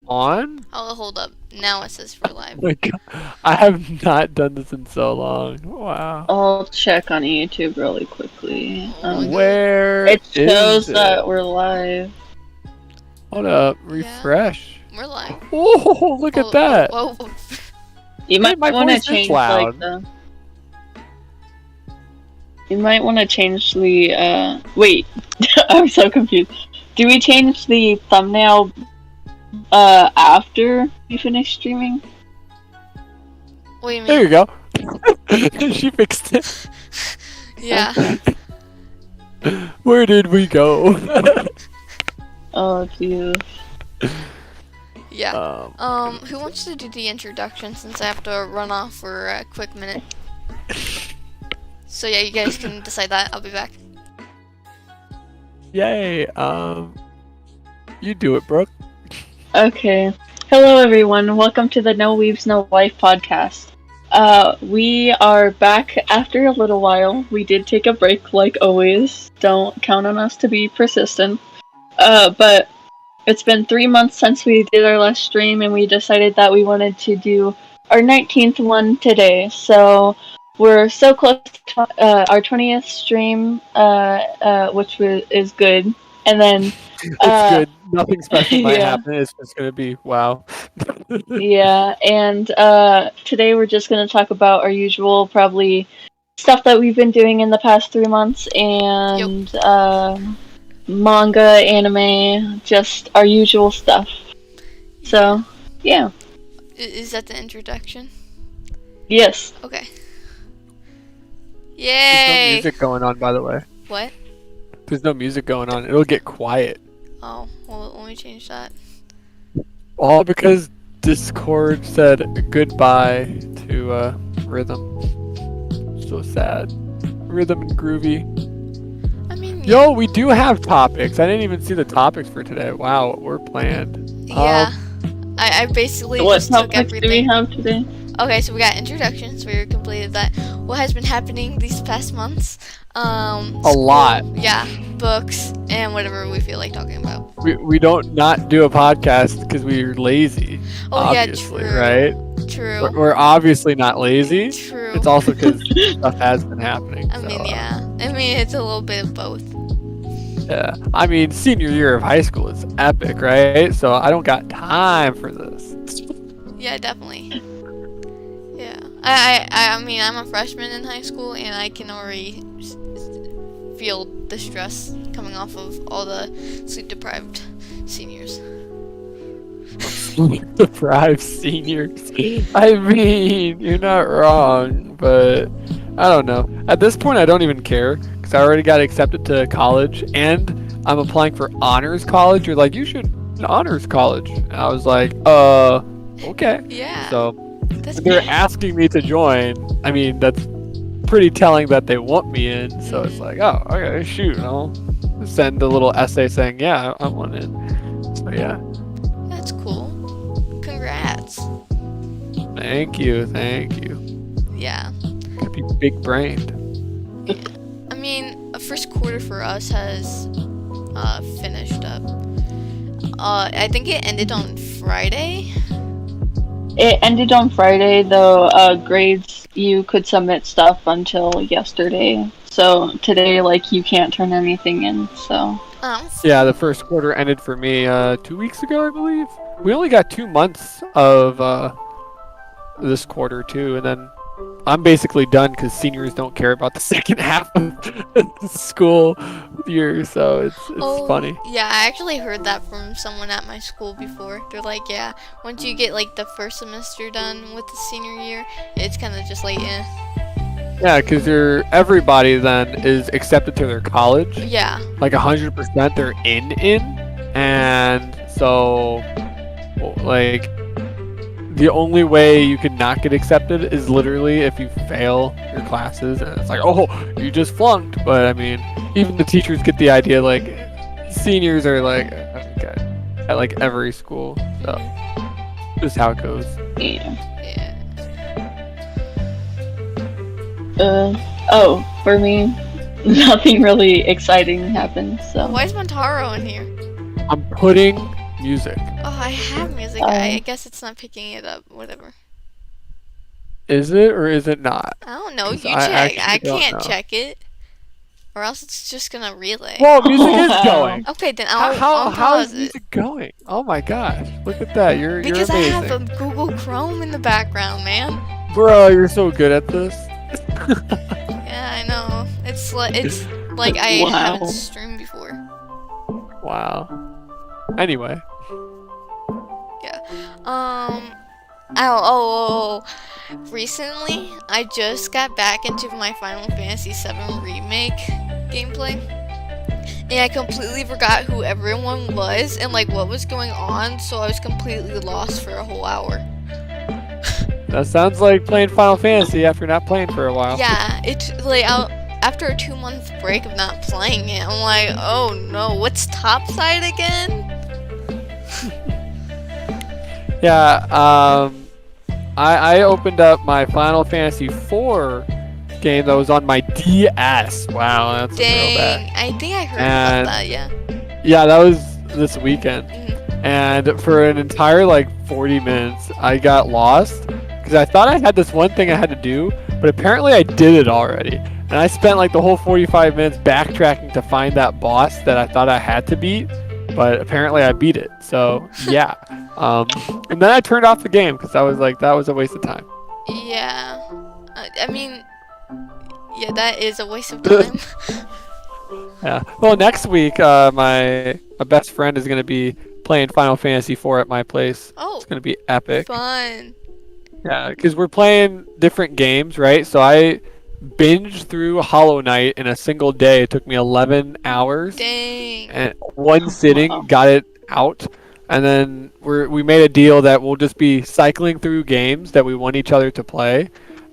on? Oh, hold up. Now it says we're live. Oh my God. I have not done this in so long. Wow. I'll check on YouTube really quickly. Oh my God. Where It is shows it? that we're live. Hold up. Refresh. We're live. Oh, look at that. Whoa, whoa. You might my want to voice is change loud. like the. You might want to change the. Wait, I'm so confused. Do we change the thumbnail after we finish streaming? What do you mean? There you go. She fixed it. Yeah. Where did we go? Oh, geez. Yeah. Who wants to do the introduction since I have to run off for a quick minute? So yeah, you guys can decide that. I'll be back. Yay. You do it, Brooke. Okay. Hello, everyone. Welcome to the No Weebs No Life podcast. We are back after a little while. We did take a break, like always. Don't count on us to be persistent. But it's been 3 months since we did our last stream, and we decided that we wanted to do our 19th one today. So we're so close to our 20th stream, which is good. And then It's good. Nothing special might yeah. happen. It's just gonna be wow. Yeah, and today we're just going to talk about our usual, probably, stuff that we've been doing in the past 3 months, and manga, anime, just our usual stuff. So, yeah. Is that the introduction? Yes. Okay. There's Yay! no music going on, by the way. What? There's no music going on. It'll get quiet. Oh, well, let me change that. All because Discord said goodbye to Rhythm. So sad. Rhythm and Groovy. I mean, Yo, we do have topics. I didn't even see the topics for today. Wow, we're planned. yeah. I basically What just took topics do we everything. have today? Okay, so we got introductions. We completed that. What has been happening these past months? A lot. Yeah, books and whatever we feel like talking about. We don't not do a podcast because we're lazy. Oh Obviously, yeah, true. right? True. We're obviously not lazy. True. It's also because stuff has been happening. I mean, yeah. I mean, it's a little bit of both. Yeah. I mean, senior year of high school is epic, right? So I don't got time for this. Yeah, definitely. Yeah. I mean, I'm a freshman in high school, and I can already feel the stress coming off of all the sleep-deprived seniors. Deprived seniors. I mean, you're not wrong, but I don't know. At this point, I don't even care because I already got accepted to college, and I'm applying for honors college. You're like, you should honors college. And I was like, okay. Yeah. So That's they're good. asking me to join. I mean, that's pretty telling that they want me in. So it's like, oh, okay, shoot. I'll send a little essay saying, yeah, I want in. So yeah. That's cool. Congrats. Thank you. Yeah. Could be big brained. I mean, first quarter for us has finished up. I think it ended on Friday. It ended on Friday, though grades, you could submit stuff until yesterday. So today, like, you can't turn anything in, so. Yeah, the first quarter ended for me 2 weeks ago, I believe. We only got 2 months of this quarter too, and then I'm basically done because seniors don't care about the second half of the school year, so it's funny. Yeah, I actually heard that from someone at my school before. They're like, yeah, once you get like the first semester done with the senior year, it's kind of just like, eh. Yeah, because everybody then is accepted to their college. Yeah. Like 100% they're in, and so like the only way you can not get accepted is literally if you fail your classes, and it's like, oh, you just flunked. But I mean, even the teachers get the idea. Like, seniors are like, okay, at like every school. So just how it goes. Yeah. Yeah. Oh, for me, nothing really exciting happened, so. Why is Montaro in here? I'm putting music. Oh, I have music. I guess it's not picking it up. Whatever. Is it or is it not? I don't know. 'Cause You I check. actually I don't can't know. check it. Or else it's just gonna relay. Whoa, music is Wow. going. Okay, then I'll How pause is it. music going? Oh my gosh, look at that. You're Because I amazing. have a Google Chrome in the background, man. Bro, you're so good at this. Yeah, I know. It's like I Wow. haven't streamed before. Wow. Anyway. Recently, I just got back into my Final Fantasy VII Remake gameplay. And I completely forgot who everyone was and like what was going on, so I was completely lost for a whole hour. That sounds like playing Final Fantasy after not playing for a while. Yeah, it's like after a 2-month break of not playing it, I'm like, oh no, what's topside again? Yeah, I opened up my Final Fantasy IV game that was on my DS. Wow, that's real bad. Dang, I think I heard And- about that, yeah. Yeah, that was this weekend. Mhm. And for an entire 40 minutes, I got lost because I thought I had this one thing I had to do, but apparently I did it already. And I spent the whole 45 minutes backtracking to find that boss that I thought I had to beat, but apparently I beat it. So yeah. And then I turned off the game because I was like, that was a waste of time. Yeah. I mean, yeah, that is a waste of time. Yeah. Well, next week, my best friend is gonna be playing Final Fantasy IV at my place. Oh, It's gonna be epic. fun. Yeah, because we're playing different games, right? So I binged through Hollow Knight in a single day. It took me 11 hours. Dang. And one sitting, Wow. got it out. And then we made a deal that we'll just be cycling through games that we want each other to play.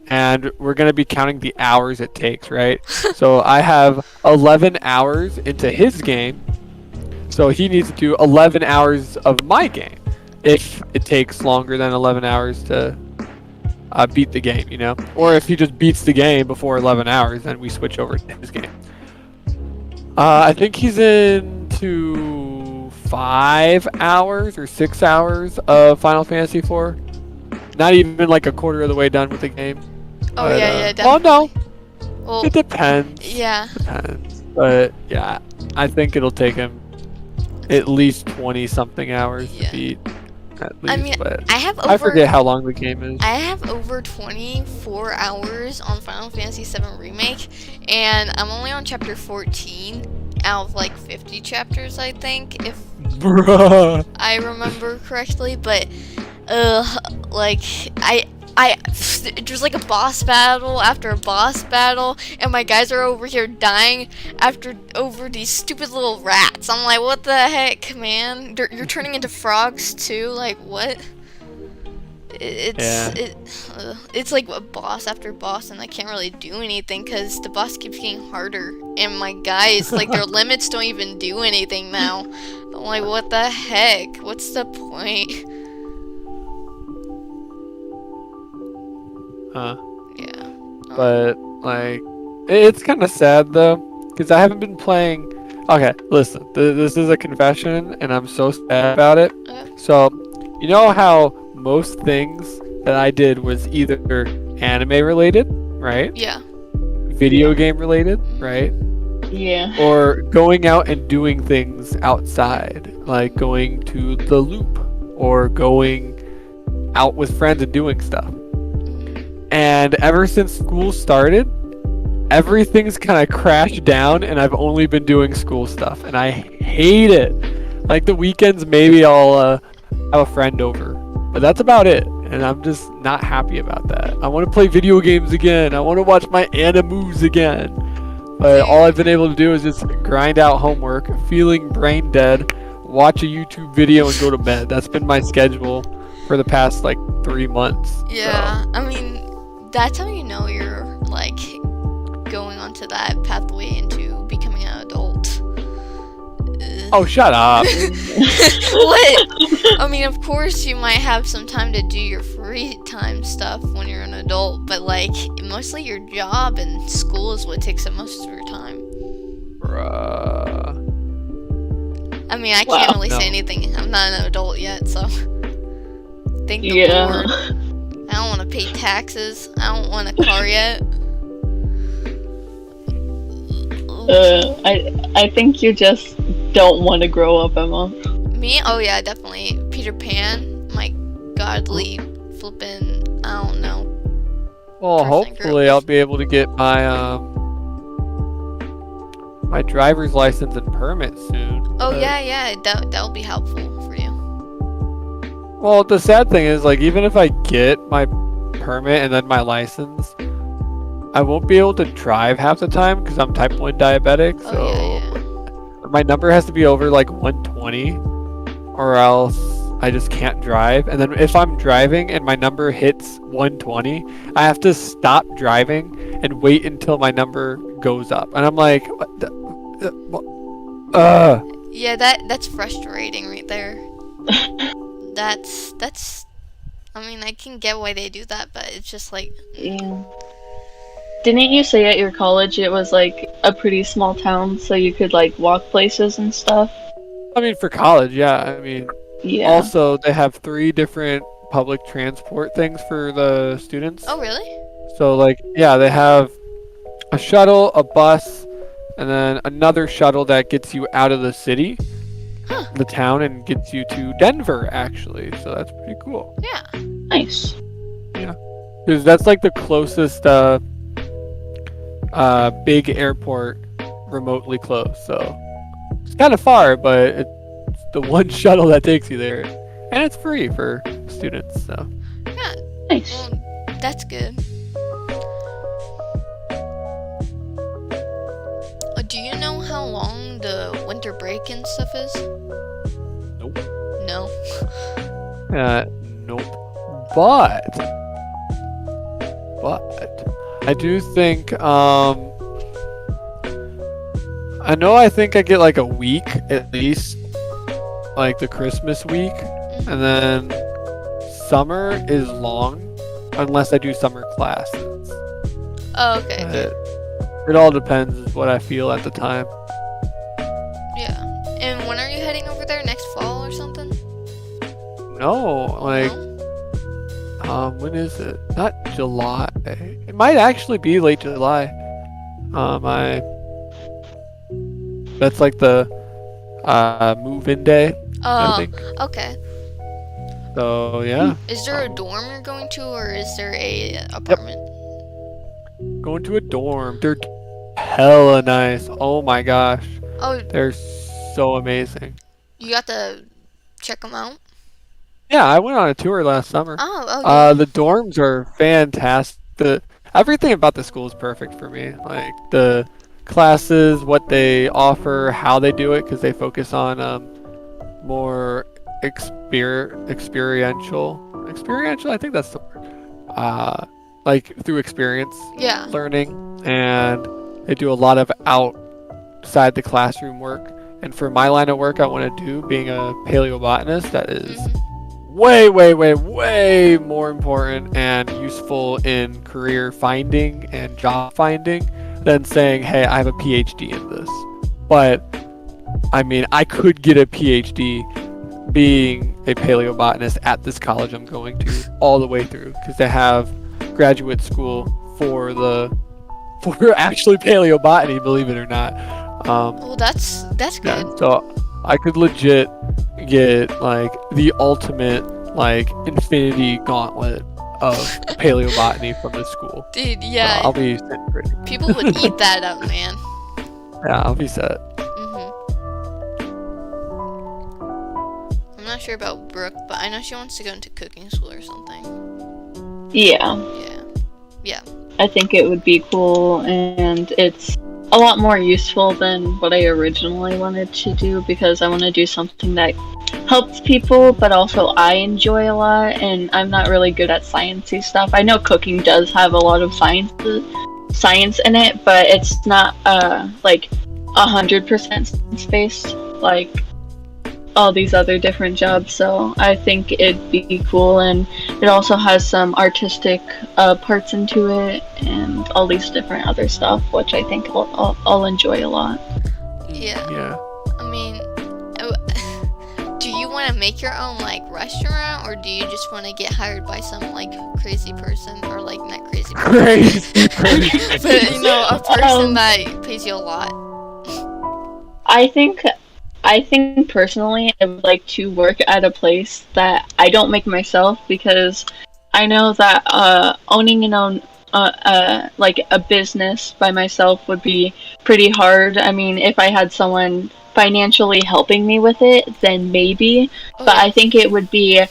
And we're going to be counting the hours it takes, right? So I have 11 hours into his game. So he needs to do 11 hours of my game. If it takes longer than 11 hours to beat the game, you know? Or if he just beats the game before 11 hours, then we switch over to his game. I think he's into 5 hours or 6 hours of Final Fantasy IV. Not even a quarter of the way done with the game. Oh, But, yeah, well, definitely. no, Well, it depends. yeah. Depends. But yeah, I think it'll take him at least 20 something hours Yeah. to beat. At least, I mean, but I have over I forget how long the game is. I have over 24 hours on Final Fantasy VII Remake, and I'm only on chapter 14 out of 50 chapters, I think, if Bruh. I remember correctly. But there's a boss battle after a boss battle, and my guys are over here dying over these stupid little rats. I'm like, what the heck, man? You're turning into frogs too? Like, what? It's like a boss after boss, and I can't really do anything because the boss keeps getting harder, and my guys their limits don't even do anything now. I'm like, what the heck? What's the point? Yeah. But it's kind of sad though, because I haven't been playing. Okay, listen, this is a confession, and I'm so sad about it. Okay. So, you know how most things that I did was either anime related, right? Yeah. Video game related, right? Yeah. Or going out and doing things outside, like going to the loop or going out with friends and doing stuff. And ever since school started, everything's kind of crashed down, and I've only been doing school stuff, and I hate it. The weekends, maybe I'll have a friend over, but that's about it, and I'm just not happy about that. I want to play video games again. I want to watch my animes again. But all I've been able to do is just grind out homework, feeling brain dead, watch a YouTube video, and go to bed. That's been my schedule for the past 3 months. Yeah. So. I mean, that's how you know you're going onto that pathway into becoming an adult. Oh, shut up. What? I mean, of course you might have some time to do your free time stuff when you're an adult, but mostly your job and school is what takes up most of your time. Bruh. I I mean, I Wow. can't really say No. anything. I'm not an adult yet, so thank the Yeah. Lord. I don't want to pay taxes. I don't want a car yet. I think you just don't want to grow up, Emma. Me? Oh yeah, definitely. Peter Pan. My godly flippin', I don't know. Well, person hopefully group. I'll be able to get my my driver's license and permit soon. Oh but- yeah, that'll be helpful for you. Well, the sad thing is, like, even if I get my permit and then my license, I won't be able to drive half the time because I'm type 1 diabetic. Oh So yeah. my number has to be over like 120, or else I just can't drive. And then if I'm driving and my number hits 120, I have to stop driving and wait until my number goes up. And I'm like, what the, Yeah, that's frustrating right there. That's I mean, I can get why they do that, but it's just like Yeah. Didn't you say at your college it was like a pretty small town, so you could like walk places and stuff? I mean, for college, yeah. I mean, Yeah. also they have 3 different public transport things for the students. oh really? So like, yeah, they have a shuttle, a bus, and then another shuttle that gets you out of the city, Huh. the town, and gets you to Denver, actually. So that's pretty cool. Yeah. Nice. Because that's like the closest big airport remotely close. So it's kind of far, but it's the one shuttle that takes you there. And it's free for students, so. Yeah. Nice. Well, that's good. Do you know how long the winter break and stuff is? Nope. No. Nope. But I do think I think I get like a week at least, like the Christmas week, and then summer is long unless I do summer classes. Oh, okay. It all depends what I feel at the time. Yeah. And when are you heading over there? Next fall or something? No, like No? when is it? Not July. It might actually be late July. That's like the move-in day, I Oh, think. okay. So yeah, Is there a dorm you're going to, or is there a apartment? going to a dorm. They're hella nice. Oh my gosh, Oh, they're so amazing. you got to check them out? Yeah, I went on a tour last summer. Oh, yeah. The dorms are fantastic. Everything about the school is perfect for me. Like the classes, what they offer, how they do it, because they focus on more experiential. I think that's the word. Like through experience Yeah. learning, and they do a lot of outside the classroom work. And for my line of work, I want to do, being a paleobotanist, that is way more important and useful in career finding and job finding than saying, hey, I have a PhD in this. But I mean, I could get a PhD being a paleobotanist at this college I'm going to all the way through, because they have graduate school for actually paleobotany, believe it or not. Well, that's Yeah, good. so I could legit get like the ultimate like infinity gauntlet of paleobotany from this school. Dude, So yeah. I'll be set pretty. People would eat that up, man. Yeah, I'll be set. I'm not sure about Brooke, but I know she wants to go into cooking school or something. Yeah. Yeah. I think it would be cool, and it's a lot more useful than what I originally wanted to do, because I want to do something that helps people, but also I enjoy a lot, and I'm not really good at sciencey stuff. I know cooking does have a lot of science in it, but it's not like 100% science-based like all these other different jobs. So I think it'd be cool, and it also has some artistic parts into it and all these different other stuff, which I think I'll enjoy a lot. Yeah. Yeah. I mean, want to make your own like restaurant, or do you just want to get hired by some like crazy person, or like not crazy person, but you know, a person that pays you a lot? I think personally I would like to work at a place that I don't make myself, because I know that owning an own like a business by myself would be pretty hard. I mean, if I had someone financially helping me with it, then maybe. But I think it would be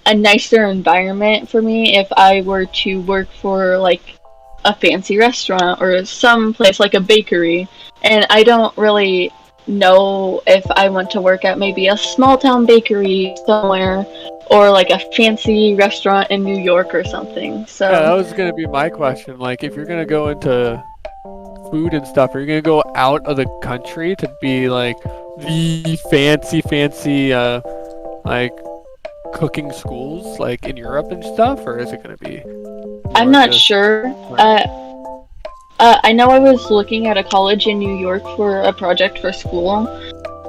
a nicer environment for me if I were to work for like a fancy restaurant or some place like a bakery. And I don't really know if I want to work at maybe a small town bakery somewhere, or like a fancy restaurant in New York or something. So Yeah, that was gonna be my question. Like, if you're gonna go into food and stuff, are you gonna go out of the country to be like the fancy like cooking schools like in Europe and stuff, or is it gonna be I'm more not just- sure. I know I was looking at a college in New York for a project for school,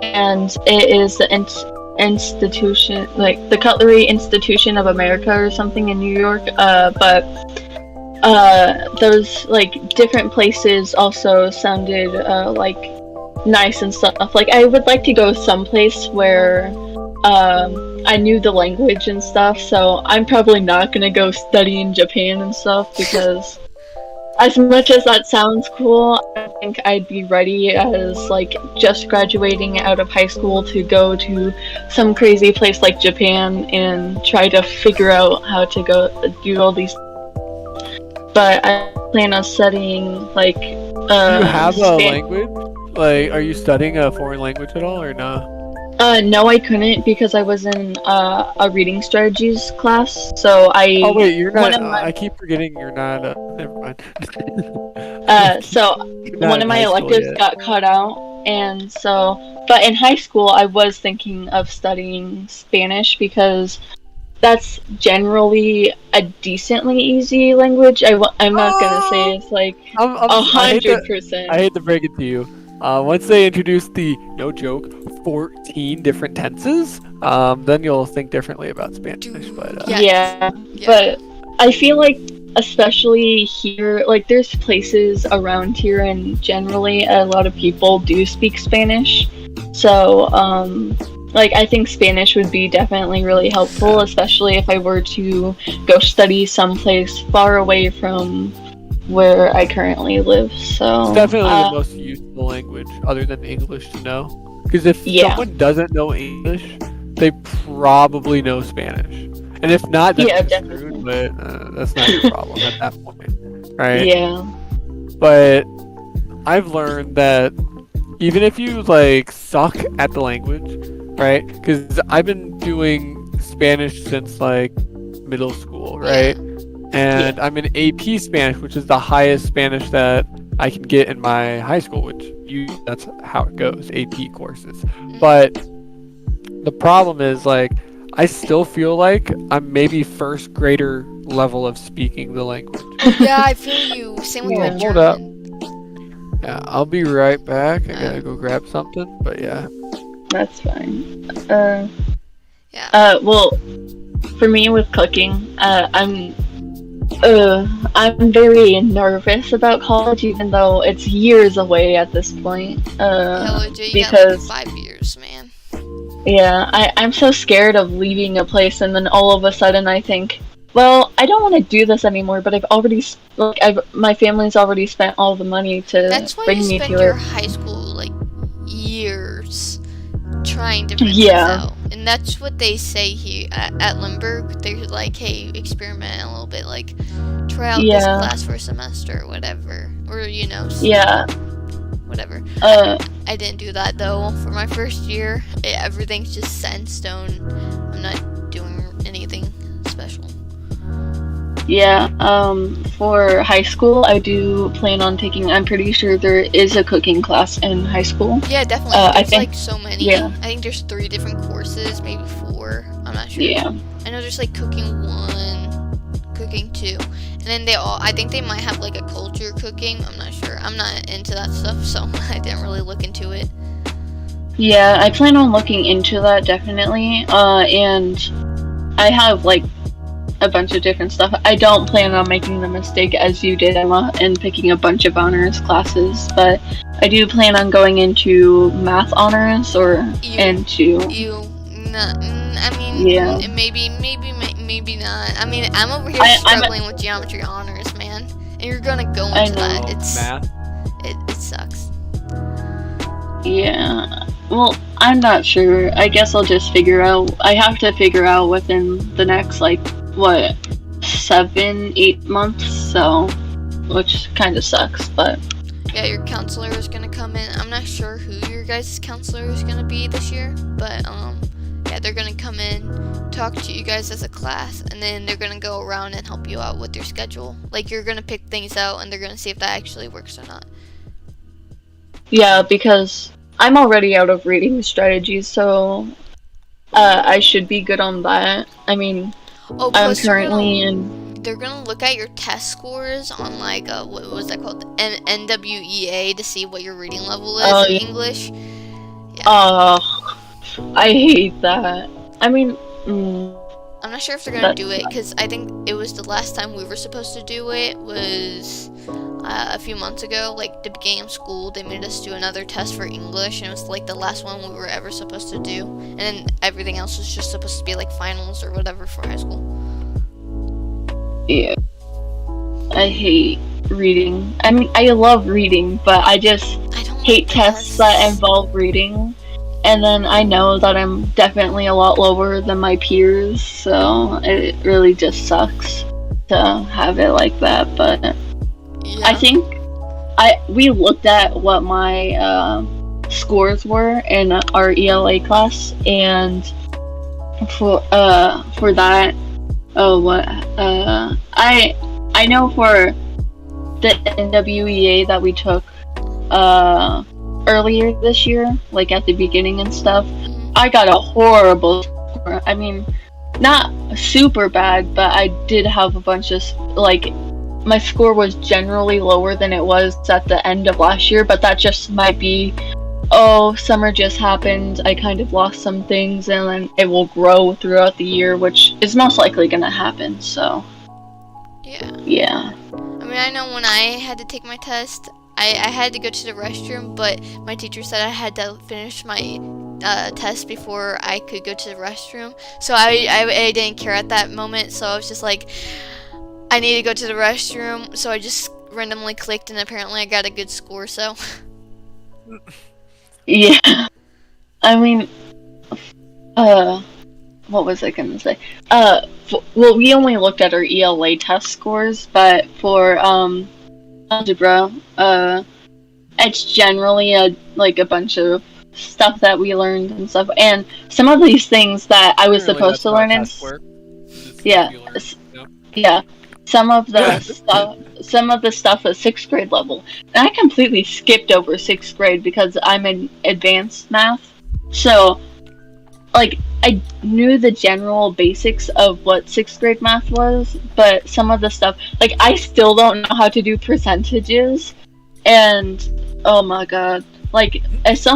and it is the institution, like the Cutlery Institution of America or something in New York. But those like different places also sounded like nice and stuff. Like I would like to go someplace where I knew the language and stuff. So I'm probably not gonna go study in Japan and stuff, because as much as that sounds cool, I don't think I'd be ready as like just graduating out of high school to go to some crazy place like Japan and try to figure out how to go do all these. But I plan on studying like Do you have a Span- language? Like, are you studying a foreign language at all, or no? No, I couldn't, because I was in a reading strategies class. So I Oh wait, you're one not. of my- I keep forgetting you're not. Never mind. so You're not one of in my high school electives yet. got cut out, and so but in high school I was thinking of studying Spanish, because that's generally a decently easy language. I'm not gonna say it's like I hate 100%. I hate to break it to you. Once they introduce the, no joke, 14 different tenses, then you'll think differently about Spanish. But Yeah, Yeah. but I feel like especially here, like there's places around here, and generally a lot of people do speak Spanish. So like I think Spanish would be definitely really helpful, especially if I were to go study someplace far away from where I currently live. So it's definitely the most useful language other than English to know. Because if Yeah. someone doesn't know English, they probably know Spanish. And if not, then Yeah, they're definitely. screwed, but that's not your problem at that point. Right? yeah, But I've learned that even if you like suck at the language, right? Because I've been doing Spanish since like middle school, right? And I'm in AP Spanish, which is the highest Spanish that I can get in my high school, which that's how it goes, AP courses. But the problem is like I still feel like I'm maybe first grader level of speaking the language. Yeah, I feel you. Same with Yeah. like Hold up. German. Yeah, I'll be right back. I gotta go grab something, but yeah. that's fine. Yeah. Well, for me with cooking, I'm very nervous about college, even though it's years away at this point. Yeah, legit, you got Because like 5 years, man. yeah, I'm so scared of leaving a place, and then all of a sudden I think, well, I don't want to do this anymore. But my family's already spent all the money to That's why bring you me spend to your it. high school like years trying different Yeah. things out. And that's what they say here at Limburg. They're like, hey, experiment a little bit, like try out this Yeah. class for a semester or whatever. Or, Yeah. whatever. Uh, I didn't do that though. For my first year, everything's just set in stone. I'm not doing anything special. Yeah, for high school, I do plan on taking, I'm pretty sure there is a cooking class in high school. Yeah, definitely. I There's think- like so many. yeah. I think there's 3 different courses, maybe 4. I'm not sure. Yeah. I know there's like cooking 1, cooking 2, and then I think they might have like a culture cooking. I'm not sure. I'm not into that stuff, so I didn't really look into it. Yeah, I plan on looking into that definitely. And I have like a bunch of different stuff. I don't plan on making the mistake as you did, Emma, and picking a bunch of honors classes, but I do plan on going into math honors or into. I mean, Yeah. maybe not. I mean, I'm over here struggling with geometry honors, man, and you're gonna go into that. It's math. It sucks. Yeah. Well, I'm not sure. I guess I'll just figure out. I have to figure out within the next, like, what, 7-8 months, so, which kind of sucks, but. Yeah, your counselor is gonna come in. I'm not sure who your guys' counselor is gonna be this year, but, yeah, they're gonna come in, talk to you guys as a class, and then they're gonna go around and help you out with your schedule. Like, you're gonna pick things out, and they're gonna see if that actually works or not. Yeah, because I'm already out of reading strategies, so I should be good on that. I mean, I'm currently in. They're gonna look at your test scores on like what was that called, NWEA, to see what your reading level is in English. Yeah. I hate that. I mean, I'm not sure if they're gonna do it because I think it was the last time we were supposed to do it was a few months ago. Like the beginning of school, they made us do another test for English, and it was like the last one we were ever supposed to do. And then everything else was just supposed to be like finals or whatever for high school. Yeah, I hate reading. I mean, I love reading, but I don't hate tests that involve reading. And then I know that I'm definitely a lot lower than my peers, so it really just sucks to have it like that. But yeah. I think we looked at what my scores were in our ELA class, and for that, I know for the NWEA that we took earlier this year, like at the beginning and stuff, I got a horrible score. I mean, not super bad, but I did have a bunch of, like, my score was generally lower than it was at the end of last year, but that just might be, summer just happened, I kind of lost some things, and then it will grow throughout the year, which is most likely gonna happen, so. Yeah. I mean, I know when I had to take my test, I had to go to the restroom, but my teacher said I had to finish my test before I could go to the restroom. So I didn't care at that moment, so I was just like, I need to go to the restroom, so I just randomly clicked, and apparently I got a good score, so. Yeah. I mean, what was I gonna say? Well, we only looked at our ELA test scores, but for, algebra, it's generally a bunch of stuff that we learned and stuff, and some of these things that I was supposed to learn in. Yeah, some of the stuff at 6th grade level, and I completely skipped over 6th grade because I'm in advanced math, so like I knew the general basics of what 6th grade math was, but some of the stuff, like, I still don't know how to do percentages, and oh my god, like, if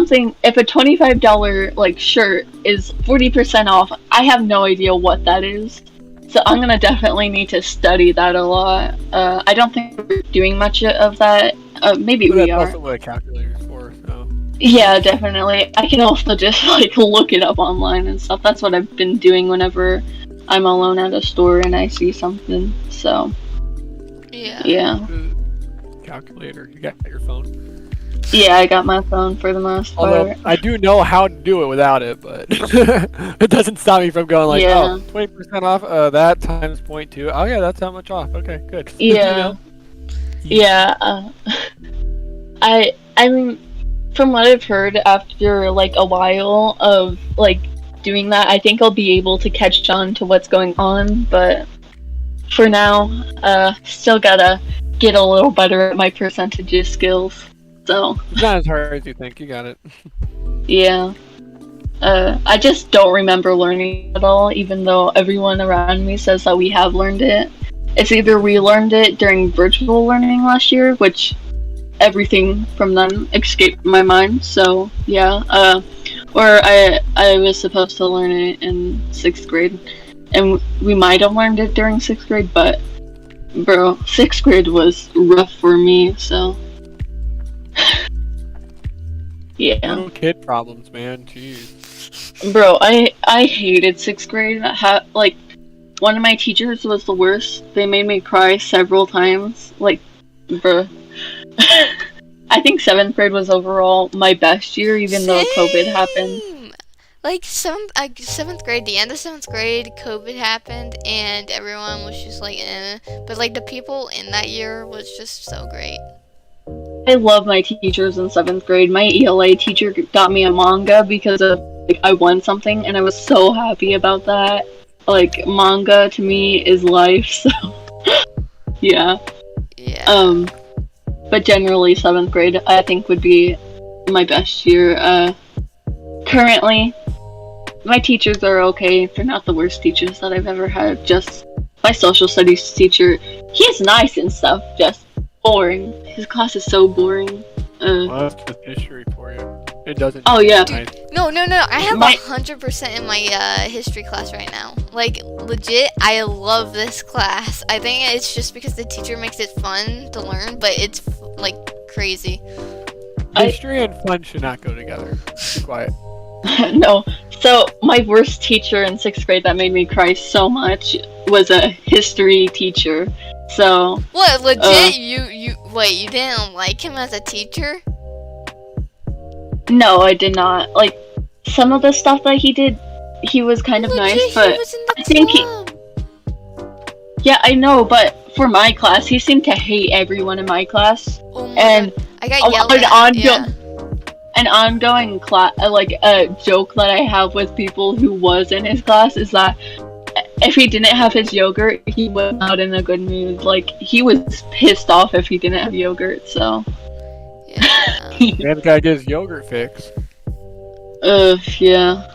a $25 like shirt is 40% off, I have no idea what that is, so I'm gonna definitely need to study that a lot. I don't think we're doing much of that. Maybe we are. That's also what a calculator is for, so. Yeah, definitely. I can also just, like, look it up online and stuff. That's what I've been doing whenever I'm alone at a store and I see something, so. Yeah. Calculator. You got your phone? Yeah, I got my phone for the most part. Although, I do know how to do it without it, but it doesn't stop me from going like, 20% off, that times 0.2. Oh yeah, that's how much off. Okay, good. Yeah. Yeah, I mean, from what I've heard, after, like, a while of, like, doing that, I think I'll be able to catch on to what's going on, but for now, still gotta get a little better at my percentages skills, so. It's not as hard as you think, you got it. Yeah. I just don't remember learning at all, even though everyone around me says that we have learned it. It's either we learned it during virtual learning last year, which everything from then escaped my mind, so yeah. or I was supposed to learn it in 6th grade, and we might have learned it during 6th grade, but bro, 6th grade was rough for me, so yeah. Little kid problems, man. Jeez. Bro, I hated 6th grade. Like, one of my teachers was the worst. They made me cry several times. Like, bro. I think 7th grade was overall my best year, even though COVID happened. Like seventh grade, the end of 7th grade, COVID happened, and everyone was just like, eh. But like the people in that year was just so great. I love my teachers in 7th grade. My ELA teacher got me a manga because of like, I won something, and I was so happy about that. Like, manga to me is life, so yeah. Yeah. But generally 7th grade I think would be my best year. Currently, my teachers are okay. They're not the worst teachers that I've ever had. Just my social studies teacher, he's nice and stuff, just boring. His class is so boring. Well, that's just history for you. It doesn't. Oh, yeah. Nice. No. I have 100% in my history class right now. Like, legit, I love this class. I think it's just because the teacher makes it fun to learn, but it's, like, crazy. History and fun should not go together. Be quiet. No. So, my worst teacher in 6th grade that made me cry so much was a history teacher. So... What, legit? Wait, you didn't like him as a teacher? No, I did not. Like, some of the stuff that he did, he was kind of Legit, nice, but he was in the I think club. Yeah, I know, but for my class, he seemed to hate everyone in my class. Oh my And God. I got yelled at. Yeah. An ongoing like a joke that I have with people who was in his class is that if he didn't have his yogurt, he was not in a good mood. Like, he was pissed off if he didn't have yogurt, so... Yeah. Man, the guy get his yogurt fix. Yeah.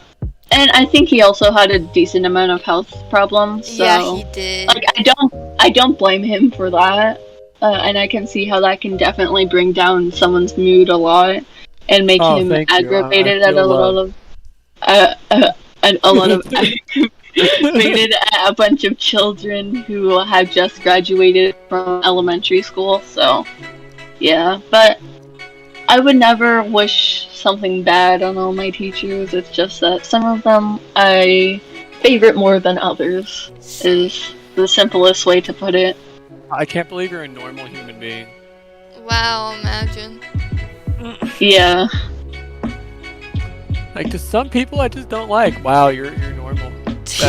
And I think he also had a decent amount of health problems, so... Yeah, he did. Like, I don't blame him for that. And I can see how that can definitely bring down someone's mood a lot. And make him aggravated at a lot of... aggravated at a bunch of children who have just graduated from elementary school, so... Yeah, but... I would never wish something bad on all my teachers. It's just that some of them I favorite more than others, is the simplest way to put it. I can't believe you're a normal human being. Wow, imagine. Yeah. Like, to some people I just don't like. Wow, you're normal.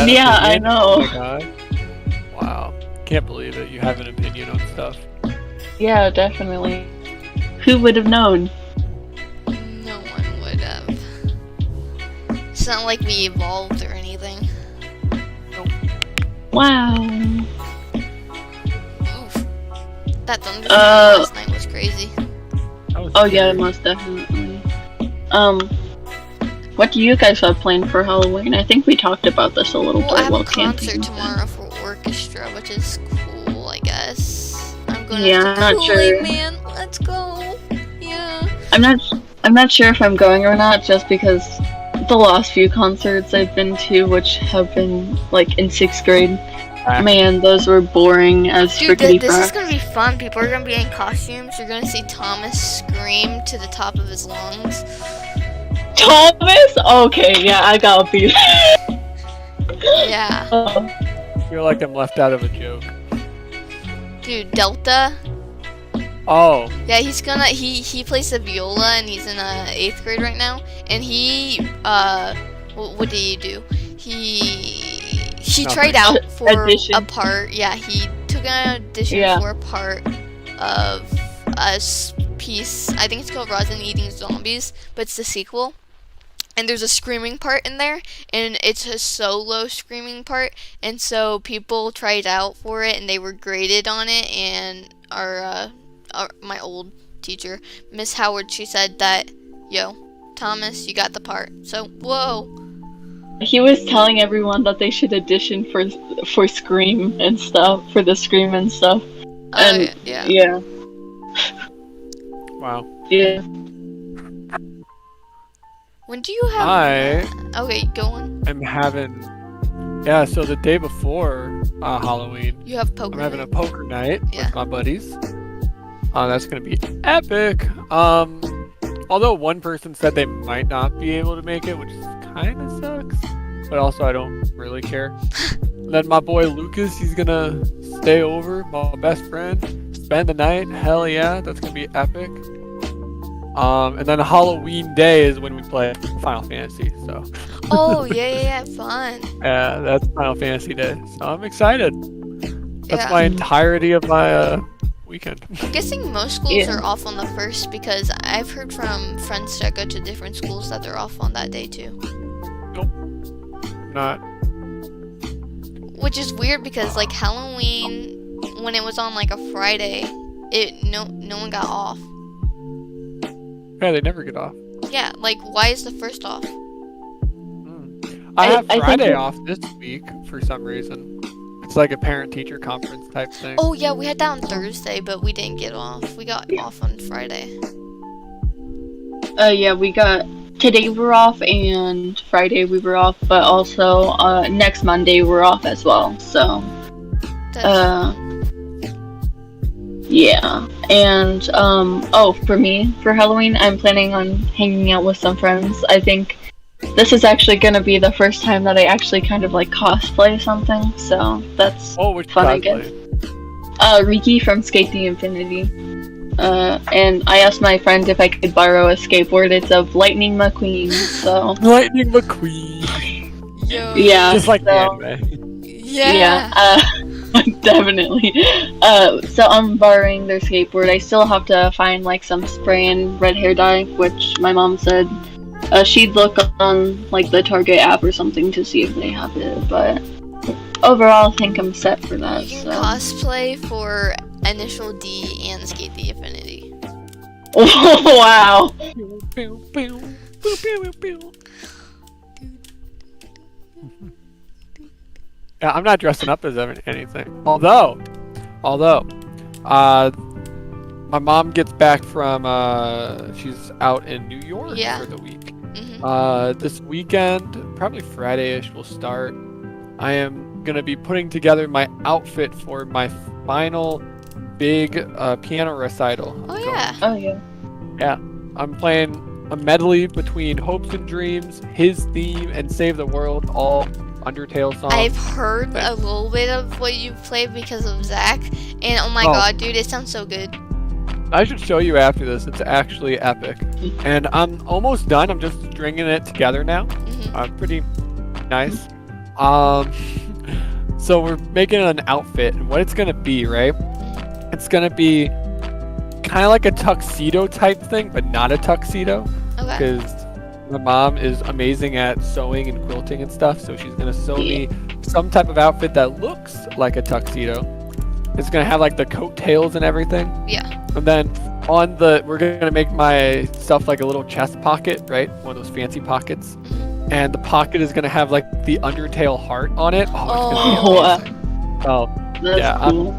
Yeah, I know. Oh my god. Wow. Can't believe it. You have an opinion on stuff. Yeah, definitely. Who would have known? No one would have. It's not like we evolved or anything. Nope. Wow. Oof. That thunderstorm last night was crazy. Oh yeah, most definitely. What do you guys have planned for Halloween? I think we talked about this a little bit. I have while a concert camping. tomorrow for orchestra, which is cool, I guess. I'm going Yeah, to I'm not Kool-Aid sure. Man. Let's go. Yeah. I'm not sure if I'm going or not, just because the last few concerts I've been to, which have been like in 6th grade, man, those were boring as frickety This is frack. gonna be fun. People are gonna be in costumes. You're gonna see Thomas scream to the top of his lungs. Thomas? Okay, yeah, I gotta be there. Yeah. I feel like I'm left out of a joke. Dude, Delta. Oh. Yeah, he's gonna he plays the viola and he's in 8th grade right now. And he what did he do? He tried out for Audition. a part. Yeah, he took an audition for a part of a piece. I think it's called Rosin Eating Zombies, but it's the sequel. And there's a screaming part in there, and it's a solo screaming part. And so people tried out for it, and they were graded on it. And my old teacher, Miss Howard, she said that, yo, Thomas, you got the part. So, whoa. He was telling everyone that they should audition for Scream and stuff, for the Scream and stuff. And yeah. Wow. Yeah. When do you have? I Okay, go on. am having. Okay, go on. I'm having. Yeah, so the day before Halloween, You have poker. I'm having a night? poker night Yeah. with my buddies. That's gonna be epic. Although one person said they might not be able to make it, which kind of sucks, but also I don't really care. And then my boy Lucas, he's gonna stay over, my best friend, spend the night. Hell yeah, that's gonna be epic. And then Halloween day is when we play Final Fantasy. So Oh yeah, fun. yeah, that's Final Fantasy day. So I'm excited. That's Yeah. my entirety of my weekend. I'm guessing most schools Yeah. are off on the 1st because I've heard from friends that go to different schools that they're off on that day too. Not. Which is weird because like Halloween, when it was on like a Friday, no one got off. Yeah, they never get off. Yeah, like why is the 1st off? I have I think Friday it- off this week for some reason. It's like a parent-teacher conference type thing. Oh yeah, we had that on Thursday, but we didn't get off. We got off on Friday. Yeah, we got today we're off and Friday we were off, but also next Monday we're off as well. So That's, yeah. And for me, for Halloween, I'm planning on hanging out with some friends. I think this is actually gonna be the first time that I actually kind of like cosplay something, so that's Oh, which fun, I cosplay? guess. Riki from Skate the Infinity. And I asked my friend if I could borrow a skateboard. It's of Lightning McQueen, so Lightning McQueen. yo. yeah. Just like the so, anime. Yeah. definitely. So I'm borrowing their skateboard. I still have to find like some spray and red hair dye, which my mom said she'd look on like the Target app or something to see if they have it. But overall, I think I'm set for that. You can So. cosplay for Initial D and Skate the Infinity. Wow. Pew, pew, pew, pew, pew, pew. Yeah, I'm not dressing up as anything. Although, my mom gets back from she's out in New York Yeah. for the week. Hmm. This weekend, probably Friday-ish, we'll start. I am gonna be putting together my outfit for my final big piano recital. Oh So, yeah. Oh yeah. I'm playing a medley between Hopes and Dreams, His Theme, and Save the World, all Undertale songs. I've heard a little bit of what you've played because of Zach, and oh my god, dude, it sounds so good. I should show you after this. It's actually epic. And I'm almost done. I'm just stringing it together now. Hmm. Pretty nice. So we're making an outfit, and what it's gonna be, right? It's gonna be kind of like a tuxedo type thing, but not a tuxedo, Okay. because my mom is amazing at sewing and quilting and stuff. So she's gonna sew me some type of outfit that looks like a tuxedo. It's gonna have like the coattails and everything. Yeah. And then we're gonna make my stuff like a little chest pocket, right? One of those fancy pockets. And the pocket is gonna have like the Undertale heart on it. Oh, it's Oh, gonna be amazing. Oh, That's yeah, cool.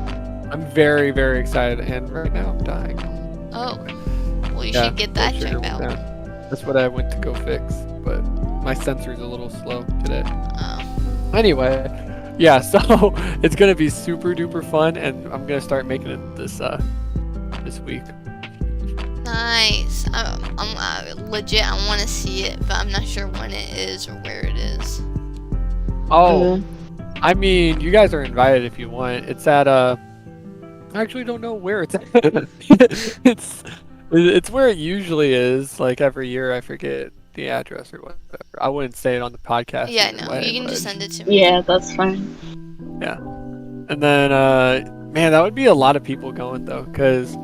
I'm very, very excited. And right now I'm dying. Oh. Well, you Yeah, should get that blood sugar checked went out. down. That's what I went to go fix, but my sensor's a little slow today. Oh. Anyway, yeah, so it's gonna be super duper fun, and I'm gonna start making it this week. Nice. I'm legit. I want to see it, but I'm not sure when it is or where it is. Oh, I mean, you guys are invited if you want. It's at I actually don't know where it's at. it's where it usually is. Like every year, I forget the address or whatever. I wouldn't say it on the podcast. Yeah, either no, way, you can just but- send it to me. Yeah, that's fine. And then, man, that would be a lot of people going though, because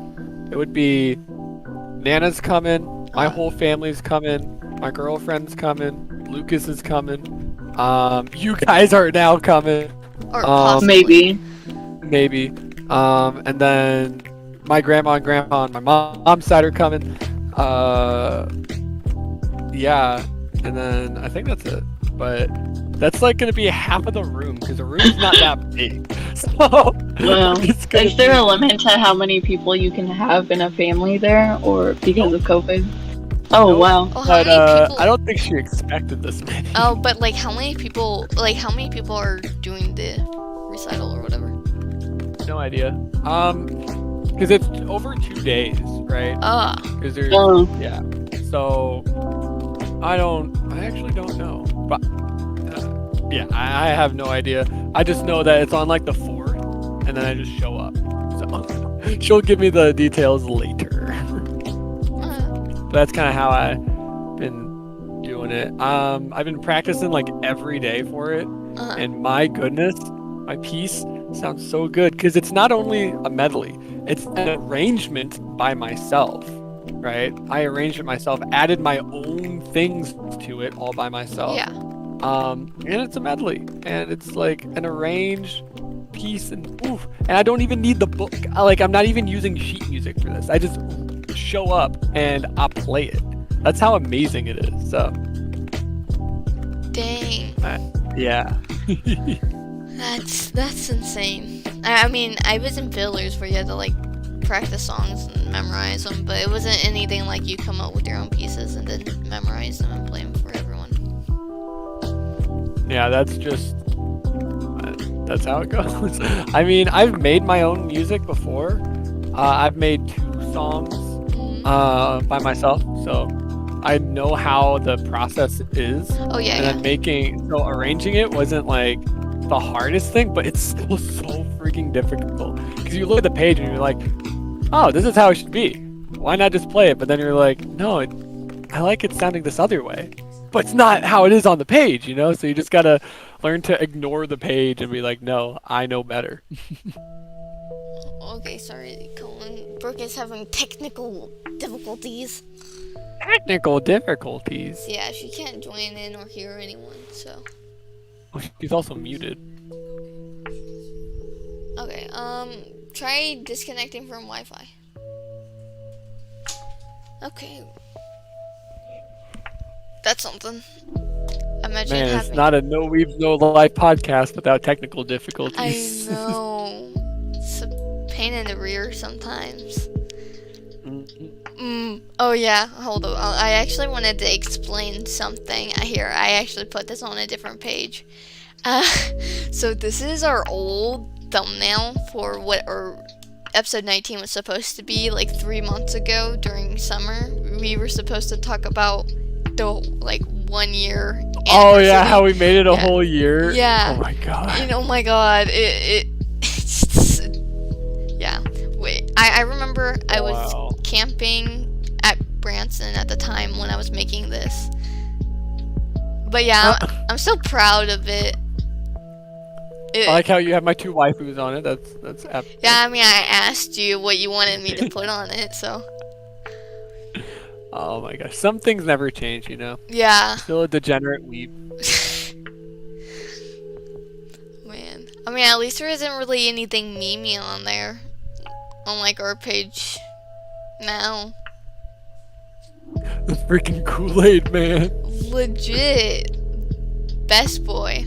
it would be Nana's coming, my whole family's coming, my girlfriend's coming, Lucas is coming, you guys are now coming, Or possibly. Maybe. and then my grandma and grandpa on my mom's side are coming, yeah, and then I think that's it, but that's like gonna be half of the room, because the room's not that big, so Well, it's gonna is there be- a limit to how many people you can have in a family there, or because of COVID? Oh Nope. wow. Oh, how But many people? I don't think she expected this many. Oh, but like how many people? Like how many people are doing the recital or whatever? No idea. Because it's over 2 days, right? Ah, Because there's Oh. yeah. So I actually don't know. But yeah, I have no idea. I just know that it's on like the 4th, and then I just show up. So she'll give me the details later. That's kind of how I've been doing it. I've been practicing like every day for it, and my goodness, my piece sounds so good because it's not only a medley, it's an arrangement by myself, right? I arranged it myself, added my own things to it all by myself. yeah. And it's a medley, and it's like an arranged piece, and I don't even need the book. I'm not even using sheet music for this. I just show up and I play it. That's how amazing it is. So Dang. yeah. That's insane. I mean, I was in fillers where you had to like practice songs and memorize them, but it wasn't anything like you come up with your own pieces and then memorize them and play them for everyone. Yeah, that's how it goes. I mean, I've made my own music before. I've made 2 songs by myself, so I know how the process is. Oh yeah, And then arranging it wasn't like the hardest thing, but it's still so freaking difficult. Because you look at the page and you're like, oh, this is how it should be. Why not just play it? But then you're like, no, I like it sounding this other way. But it's not how it is on the page, you know? So you just gotta learn to ignore the page and be like, no, I know better. Okay, sorry, Colin. Brooke is having technical difficulties. Technical difficulties. Yeah, she can't join in or hear anyone, so. Oh, she's also muted. Okay, try disconnecting from Wi-Fi. Okay. That's something. Imagine Man, having... it's not a No Weebs No Life podcast without technical I difficulties. know. It's a pain in the rear sometimes. Oh yeah, hold on. I actually wanted to explain something here. I actually put this on a different page. So this is our old thumbnail for what our episode 19 was supposed to be like 3 months ago during summer. We were supposed to talk about the like 1 year Oh yeah, anniversary. how we made it a Yeah. whole year. Yeah. Oh my god. Oh my god, it's yeah. Wait, I remember I was Wow. camping at Branson at the time when I was making this. But yeah, I'm still proud of it. I like how you have my 2 waifus on it. That's epic. Yeah, I mean, I asked you what you wanted me to put on it, so Oh my gosh. Some things never change, you know? yeah. Still a degenerate weeb. Man, I mean, at least there isn't really anything memey on there, on like our page now. The freaking Kool-Aid man. Legit, best boy.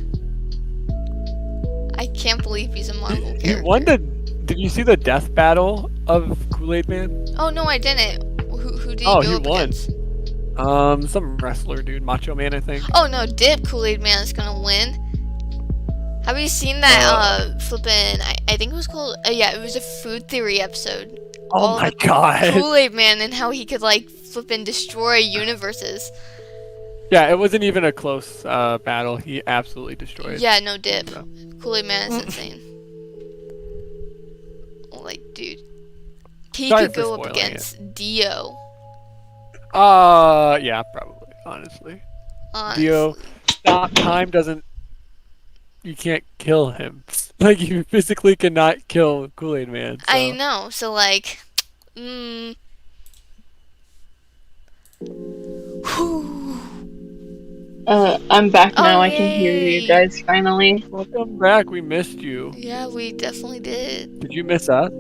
I can't believe he's a Marvel He character. won the. Did you see the death battle of Kool-Aid Man? Oh no, I didn't. Who did he Oh, go he up won. against? Some wrestler dude, Macho Man, I think. Oh no, Dip Kool-Aid Man is gonna win. Have you seen that flippin'? I think it was called. Yeah, it was a Food Theory episode. Oh my god. Kool-Aid Man and how he could like flippin' destroy universes. Yeah, it wasn't even a close battle. He absolutely destroyed. Yeah, no Dip. So. Kool-Aid Man is insane. Like, dude, he Sorry could for go up spoiling against Dio. Yeah, probably. Honestly. Honestly. Dio, stop time doesn't. You can't kill him. Like, you physically cannot kill Kool-Aid Man. So. I know. So like, I'm back now. Oh, I can hear yay. you guys finally. Welcome back. We missed you. Yeah, we definitely did. Did you miss us?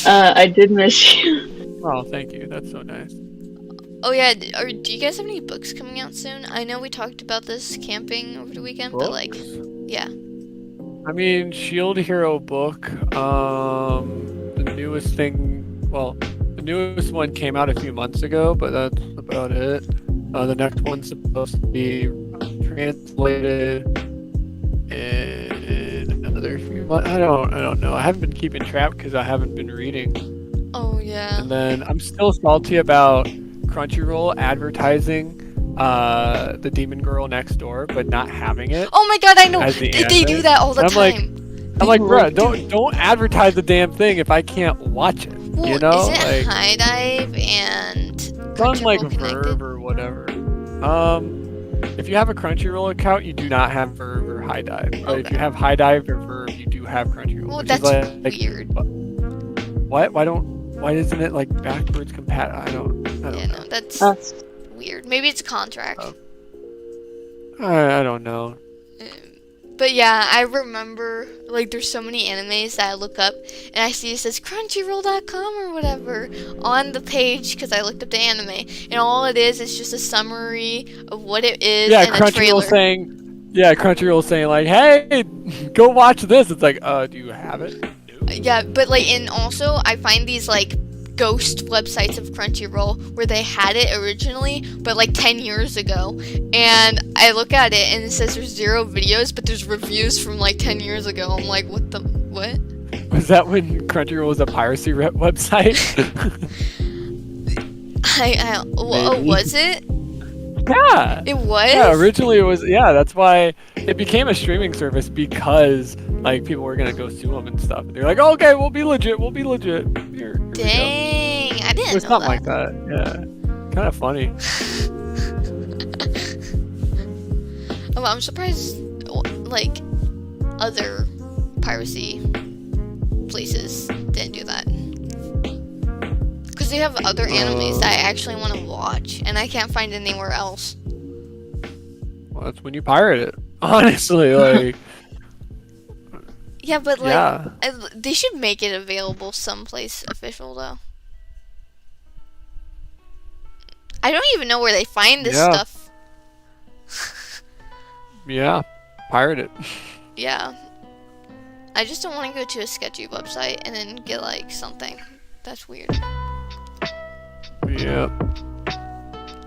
I did miss you. Oh, thank you. That's so nice. Oh yeah, do you guys have any books coming out soon? I know we talked about this camping over the weekend, but like, yeah. I mean, Shield Hero book. The newest thing. Well, the newest one came out a few months ago, but that's about it. The next one's supposed to be translated in another few months. I don't know. I haven't been keeping track because I haven't been reading. Oh yeah. And then I'm still salty about Crunchyroll advertising the Demon Girl Next Door, but not having it. Oh my god, I know. As the They do anime. that all the I'm like- time. I'm like, bruh, don't advertise the damn thing if I can't watch it. Well, You know, isn't it like High Dive and it's on like Crunchyroll connected? Verve or whatever. If you have a Crunchyroll account, you do not have Verve or High Dive. But if Okay. you have High Dive or Verve, you do have Crunchyroll. Well, which that's is like, weird. What? Why isn't it like backwards compatible? I don't Yeah, know. no, that's That's weird. Maybe it's a contract. Oh. I don't know. But yeah, I remember, like, there's so many animes that I look up, and I see it says Crunchyroll.com or whatever on the page, because I looked up the anime, and all it is just a summary of what it is Yeah, and a trailer. Crunchyroll saying like, hey, go watch this. It's like, do you have it? No. Yeah, but, like, and also, I find these, like, ghost websites of Crunchyroll where they had it originally, but like 10 years ago, and I look at it and it says there's 0 videos, but there's reviews from like 10 years ago. I'm like, what? Was that when Crunchyroll was a piracy website? Maybe. Was it? Yeah. It was? Yeah, originally it was. Yeah, that's why it became a streaming service, because like people were gonna go sue them and stuff. And they're like, oh, okay, we'll be legit. Here we go. Dang, I It didn't was know something that. like that. Yeah, kind of funny. Oh, I'm surprised, like, other piracy places didn't do that. Because they have other animes that I actually want to watch, and I can't find anywhere else. Well, that's when you pirate it. Honestly, like, Yeah, but, like, yeah. they should make it available someplace official, though. I don't even know where they find this Yeah. stuff. Yeah, pirate it. Yeah. I just don't want to go to a sketchy website and then get, like, something. That's weird. Yeah.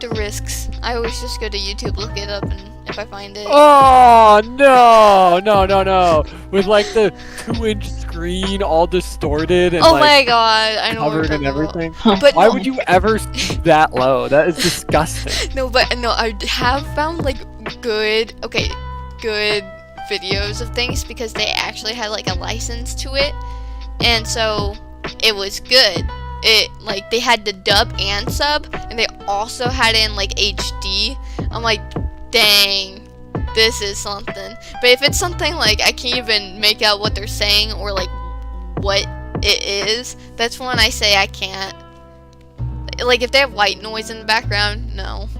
The risks. I always just go to YouTube, look it up, and if I find it. Oh no! With like the 2-inch screen all distorted and Oh like my god, I know what you're covered and talking about. everything. But Why no, would you ever stoop that low? That is disgusting. no, I have found like good videos of things because they actually had like a license to it, and so it was good. It like they had the dub and sub, and they also had it in like HD. I'm like, dang, this is something. But if it's something like I can't even make out what they're saying or like what it is, that's when I say I can't. Like if they have white noise in the background, no.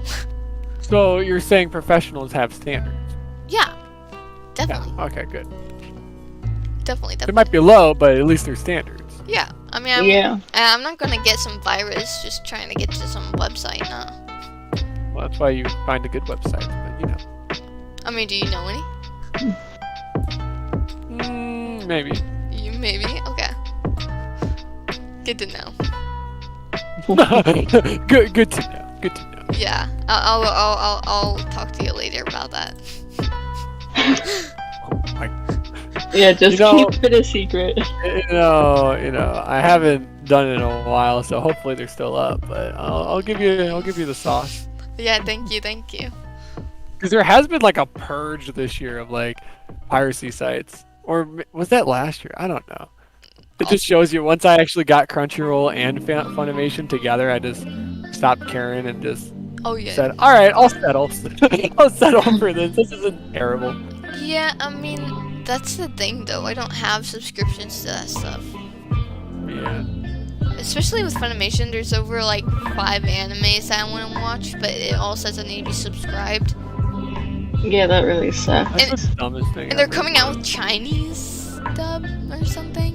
So you're saying professionals have standards? Yeah, definitely, Yeah. Okay, good. definitely. They might be low, but at least they're standards. Yeah, I mean, yeah. I'm not gonna get some virus just trying to get to some website, no. Well, that's why you find a good website. But you know, I mean, do you know any? maybe. You maybe? Okay. Good to know. Good to know. Good to know. Yeah, I'll talk to you later about that. Yeah, just You know- keep it a secret. You know, I haven't done it in a while, so hopefully they're still up. But I'll give you the sauce. Yeah, thank you. Because there has been like a purge this year of like piracy sites, or was that last year? I don't know. It just shows you once I actually got Crunchyroll and Funimation together, I just stopped caring and just Oh yeah. said, "All right, I'll settle. I'll settle for this. This isn't terrible." Yeah, I mean, that's the thing though. I don't have subscriptions to that stuff. Yeah. Especially with Funimation, there's over like 5 animes that I want to watch, but it all says I need to be subscribed. Yeah, that really sucks. That's the dumbest thing. And they're ever. coming out with Chinese dub or something,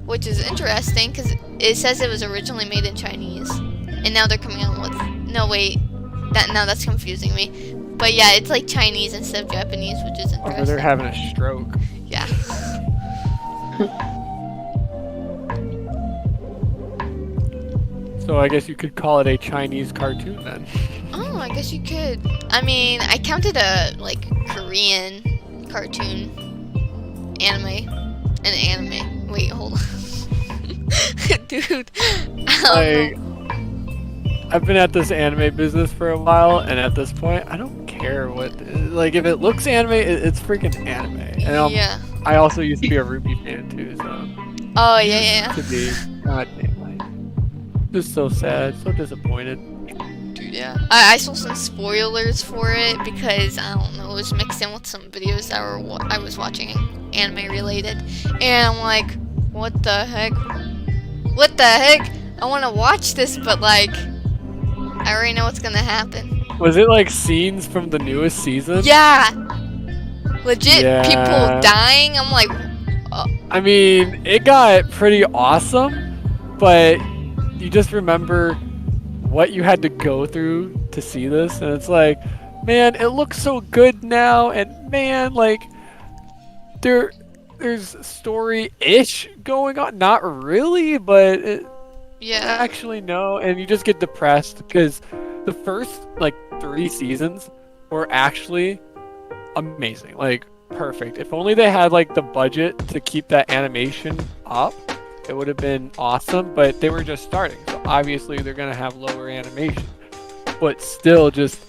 which is interesting because it says it was originally made in Chinese, and now they're coming out with. No wait, that's confusing me. But yeah, it's like Chinese instead of Japanese, which is Or interesting. they're having a stroke. Yeah. So I guess you could call it a Chinese cartoon then. Oh, I guess you could. I mean, I counted a like Korean cartoon an anime. Wait, hold on. Dude, I don't know. I've been at this anime business for a while, and at this point, I don't care what. Like, if it looks anime, it's freaking anime. And Yeah. I also used to be a Ruby fan too, so. Oh, yeah. To be, God damn, like, just so sad, so disappointed. Dude, yeah. I saw some spoilers for it because, I don't know, it was mixed in with some videos that I was watching anime related. And I'm like, what the heck? What the heck? I want to watch this, but like, I already know what's gonna happen. Was it like scenes from the newest season? Yeah! Legit Yeah. people dying. I'm like, I mean, it got pretty awesome, but you just remember what you had to go through to see this, and it's like, man, it looks so good now, and man, like, there's story-ish going on. Not really, but yeah. actually no, and you just get depressed because the first like 3 seasons were actually amazing, like perfect. If only they had like the budget to keep that animation up, it would have been awesome, but they were just starting, so obviously they're gonna have lower animation, but still just.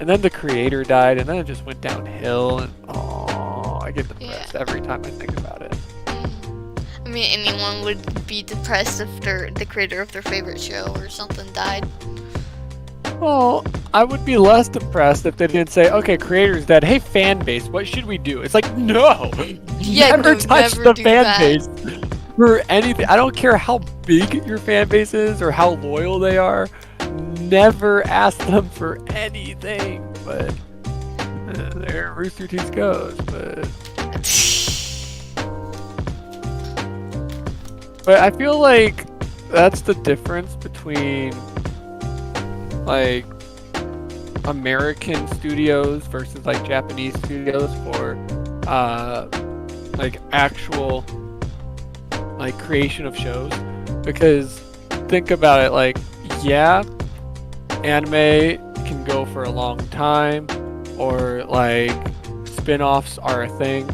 And then the creator died, and then it just went downhill, and I get depressed every time I think about it. I mean, anyone would be depressed if the creator of their favorite show or something died. Well, I would be less depressed if they didn't say, okay, creator's dead, hey, fan base, what should we do? It's like, no! Yeah, never touch never the fan that. base for anything. I don't care how big your fan base is or how loyal they are. Never ask them for anything, but there Rooster Teeth goes, But I feel like that's the difference between like American studios versus like Japanese studios for like actual like creation of shows. Because think about it, like, yeah, anime can go for a long time, or like spin-offs are a thing,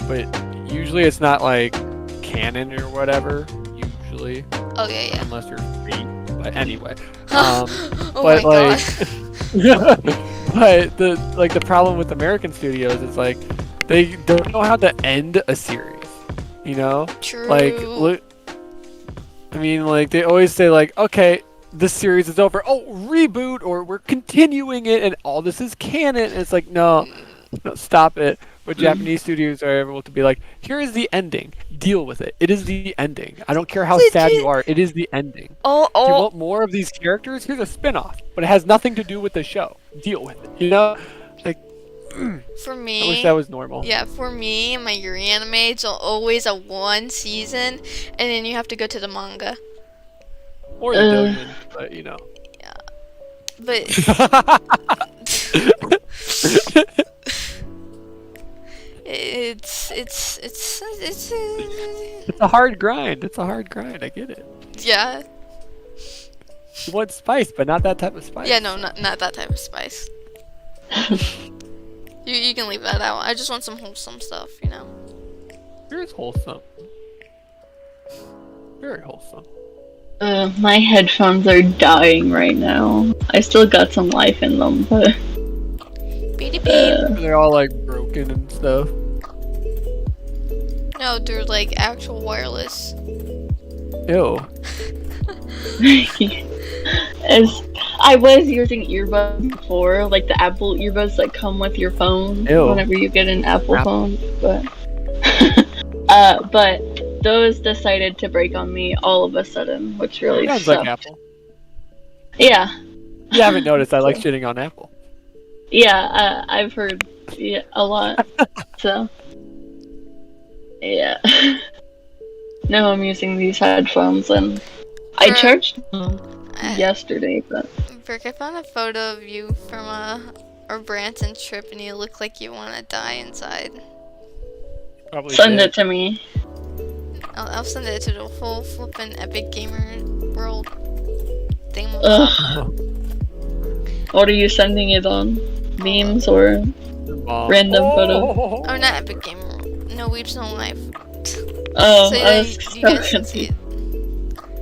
but usually it's not like canon or whatever, usually. Oh, yeah. Unless you're free. But anyway. Oh but my like god. but the problem with American studios is like they don't know how to end a series. You know? True. Like look, I mean, like they always say like, okay, this series is over. Oh, reboot, or we're continuing it, and all this is canon. And it's like, no, stop it. But Japanese studios are able to be like, here is the ending. Deal with it. It is the ending. I don't care how sad you are. It is the ending. Oh. You want more of these characters? Here's a spin-off, but it has nothing to do with the show. Deal with it. You know, like. For me, I wish that was normal. Yeah, for me, my Yuri anime, it's always a 1 season, and then you have to go to the manga. Or the billion, but you know. Yeah. But it's a hard grind. It's a hard grind. I get it. Yeah. You want spice, but not that type of spice. Yeah, no, not that type of spice. You can leave that out. I just want some wholesome stuff, you know. Here's wholesome. Very wholesome. My headphones are dying right now. I still got some life in them, but they're all like broken and stuff. No, they're like actual wireless. Ew. As I was using earbuds before, like the Apple earbuds that come with your phone. Ew. Whenever you get an Apple phone, but but those decided to break on me all of a sudden, which really Sounds sucked. like Apple. Yeah. You haven't noticed I like shitting on Apple. Yeah, I've heard a lot. So yeah. Now I'm using these headphones, and I charged them yesterday, but. Brooke, I found a photo of you from our Branson trip, and you look like you want to die inside. Probably Send did. it to me. I'll send it to the whole flippin' Epic Gamer world. thingamabobs. What are you sending it on? Memes or random photos? Oh, not Epic Gamer. No Weebs No Life. Oh, So I then was you guys can see it.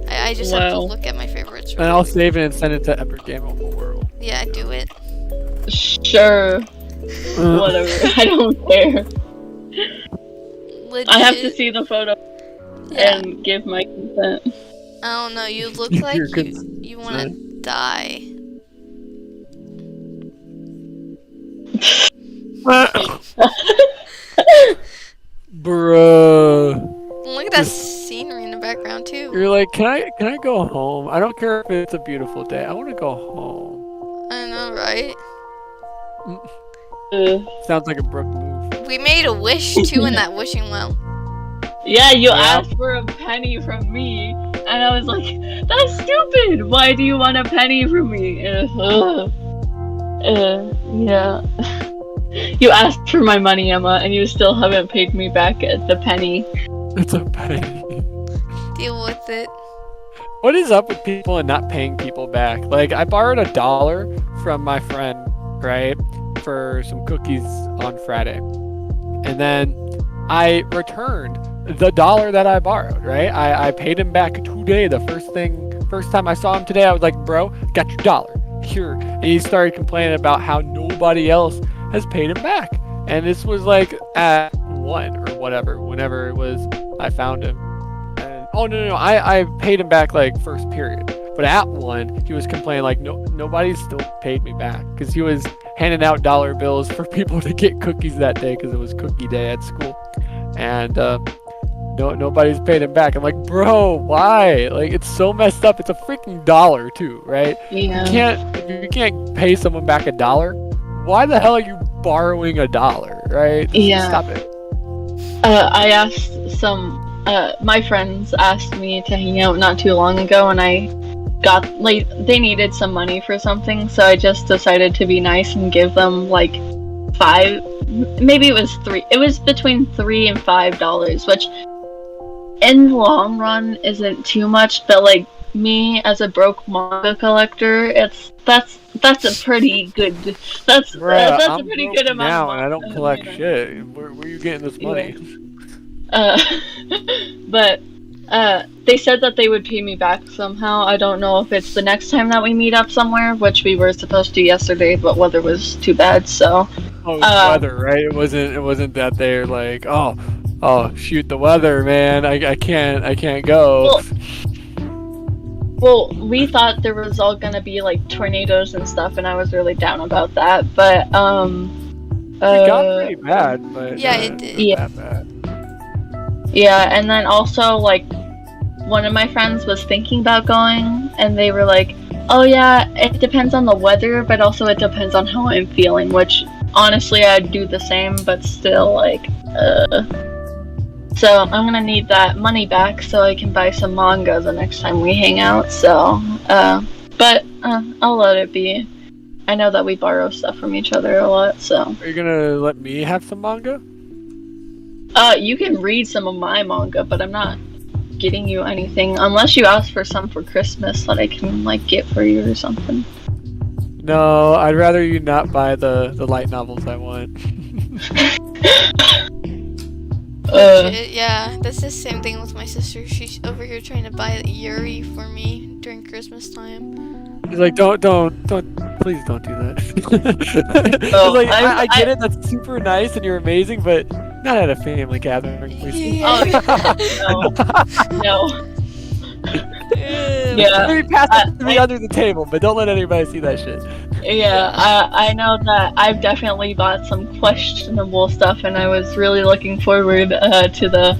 I just have to Wow. look at my favorites. And I'll save it and send it to Epic Game World. Yeah, do it. Sure. Whatever. I don't care. Legit. I have to see the photo Yeah. and give my consent. I don't know. You look like Your you want to die. Bruh. Look at that scenery in the background too. You're like, can I go home? I don't care if it's a beautiful day. I want to go home. I know, right? Sounds like a Brooke move. We made a wish too in that wishing well. Yeah, you asked for a penny from me, and I was like, that's stupid! Why do you want a penny from me? Yeah. You asked for my money, Emma, and you still haven't paid me back at the penny. It's a penny. Deal with it. What is up with people and not paying people back? Like, I borrowed $1 from my friend, right, for some cookies on Friday. And then I returned the $1 that I borrowed, right? I paid him back today. The first time I saw him today, I was like, bro, got your $1 here. And he started complaining about how nobody else has paid him back. And this was like at 1 or whatever, whenever it was I found him. And oh no, I paid him back like first period. But at 1, he was complaining like nobody still paid me back because he was handing out dollar bills for people to get cookies that day because it was cookie day at school. And nobody's paid him back. I'm like, bro, why? Like, it's so messed up. It's a freaking $1 too, right? Yeah. If you can't pay someone back $1, why the hell are you borrowing $1, right? Yeah. Stop it. I asked my friends asked me to hang out not too long ago, and I got, like, they needed some money for something, so I just decided to be nice and give them, like, maybe it was $3. It was between $3 and $5, which in the long run isn't too much, but, like, me as a broke manga collector, that's a pretty good that's a pretty good amount now, of money. and I don't collect shit. Where are you getting this money? But they said that they would pay me back somehow. I don't know if it's the next time that we meet up somewhere, which we were supposed to yesterday, but weather was too bad, so Weather, right? It wasn't that they're like, oh shoot, the weather, man, I can't go. Well, we thought there was all gonna be like tornadoes and stuff, and I was really down about that. But it got pretty bad, but yeah, it did. Yeah. That bad. Yeah, and then also like one of my friends was thinking about going, and they were like, "Oh yeah, it depends on the weather, but also it depends on how I'm feeling." Which honestly, I'd do the same, but still, like, So I'm gonna need that money back so I can buy some manga the next time we hang out. So, but I'll let it be. I know that we borrow stuff from each other a lot, so. Are you gonna let me have some manga? You can read some of my manga, but I'm not getting you anything unless you ask for some for Christmas that I can like get for you or something. No, I'd rather you not buy the light novels I want. Legit, yeah, that's the same thing with my sister. She's over here trying to buy Yuri for me during Christmas time. He's like, don't, please don't do that. Oh, like, I get it, that's super nice and you're amazing, but not at a family gathering, please. Yeah. No. Yeah. Maybe pass it to me under the table, but don't let anybody see that shit. Yeah, I know that I've definitely bought some questionable stuff, and I was really looking forward to the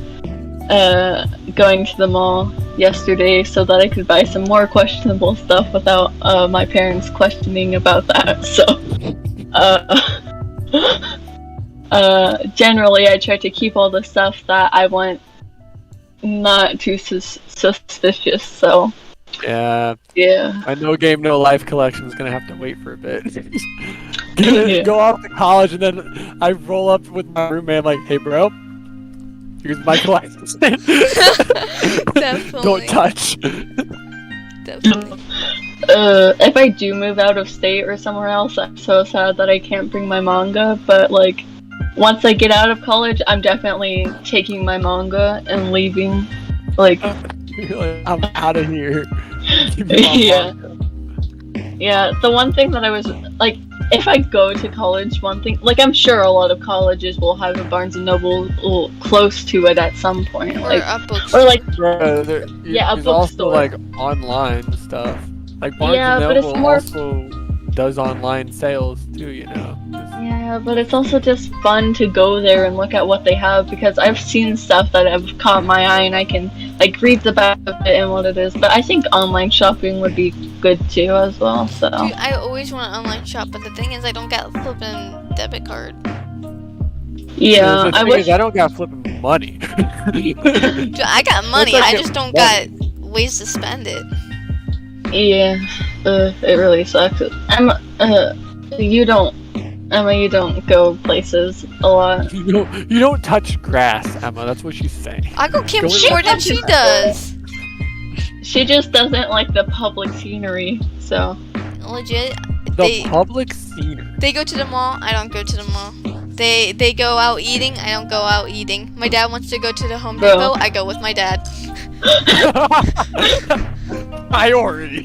going to the mall yesterday so that I could buy some more questionable stuff without my parents questioning about that. So, generally, I try to keep all the stuff that I want not too suspicious. So. Yeah. My No Game No Life collection is gonna have to wait for a bit. Go off to college, and then I roll up with my roommate. I'm like, "Hey, bro, here's my collection. Definitely. Don't touch." Definitely. if I do move out of state or somewhere else, I'm so sad that I can't bring my manga. But like, once I get out of college, I'm definitely taking my manga and leaving. Like, I'm out of here. Give me my yeah. manga. Yeah, the one thing that I was like, if I go to college, one thing, like, I'm sure a lot of colleges will have a Barnes and Noble close to it at some point, Or like, a bookstore. or like, Yeah, a there's also bookstore. like online stuff. Like Barnes Yeah, and but it's Noble more- also does online sales too, you know. yeah, but it's also just fun to go there and look at what they have, because I've seen stuff that have caught my eye and I can like read the back of it and what it is. But I think online shopping would be good too as well. So Dude, I always want to online shop, but the thing is, I don't got a flippin' debit card. yeah, The I thing wish. is, I don't got flipping money. Dude, I got money, like I it just don't money. got ways to spend it. Yeah, it really sucks. You don't, Emma, you don't go places a lot. You don't touch grass, Emma. That's what she's saying. I go camp Go in more the- than she does. She just doesn't like the public scenery, so. Legit. The public scenery. They go to the mall, I don't go to the mall. They go out eating, I don't go out eating. My dad wants to go to the Home Bro. Depot, I go with my dad. Priority.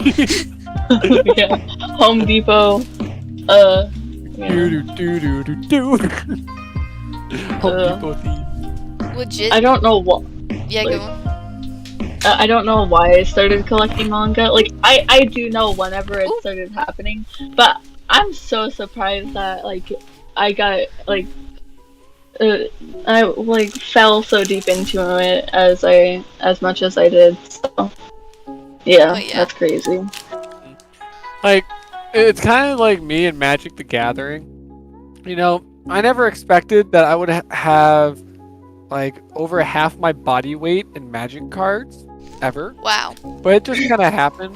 Yeah, Home Depot. Yeah. Do do do do do. Home Uh. Depot thief. Legit. I don't know what. Yeah, like- go on. I don't know why I started collecting manga. Like, I do know whenever it Ooh. started happening, but I'm so surprised that like I got like I like fell so deep into it as much as I did. So yeah, Oh, yeah. that's crazy. Like, it's kind of like me and Magic the Gathering. You know, I never expected that I would have like over half my body weight in Magic cards ever, Wow. but it just kind of happened.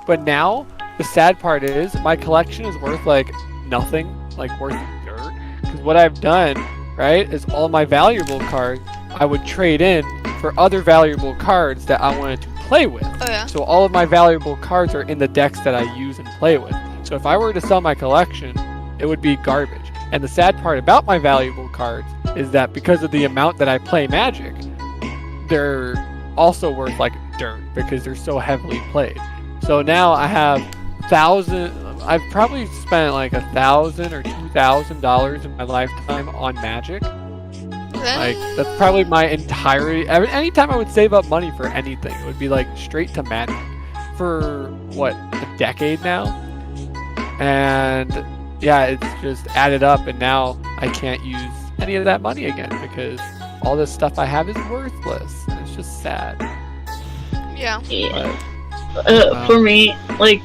But now the sad part is my collection is worth like nothing, like worth dirt. Because what I've done, right, is all my valuable cards I would trade in for other valuable cards that I wanted to play with. Oh yeah. So all of my valuable cards are in the decks that I use and play with. So if I were to sell my collection, it would be garbage. And the sad part about my valuable cards is that because of the amount that I play Magic, they're also worth like dirt because they're so heavily played. So now I have I've probably spent like $1,000 or $2,000 in my lifetime on Magic. Like, that's probably my entirety. Anytime I would save up money for anything, it would be like straight to Magic for what, a decade now. And yeah, it's just added up, and now I can't use any of that money again because all this stuff I have is worthless. And it's just sad. Yeah. Yeah. But, For me, like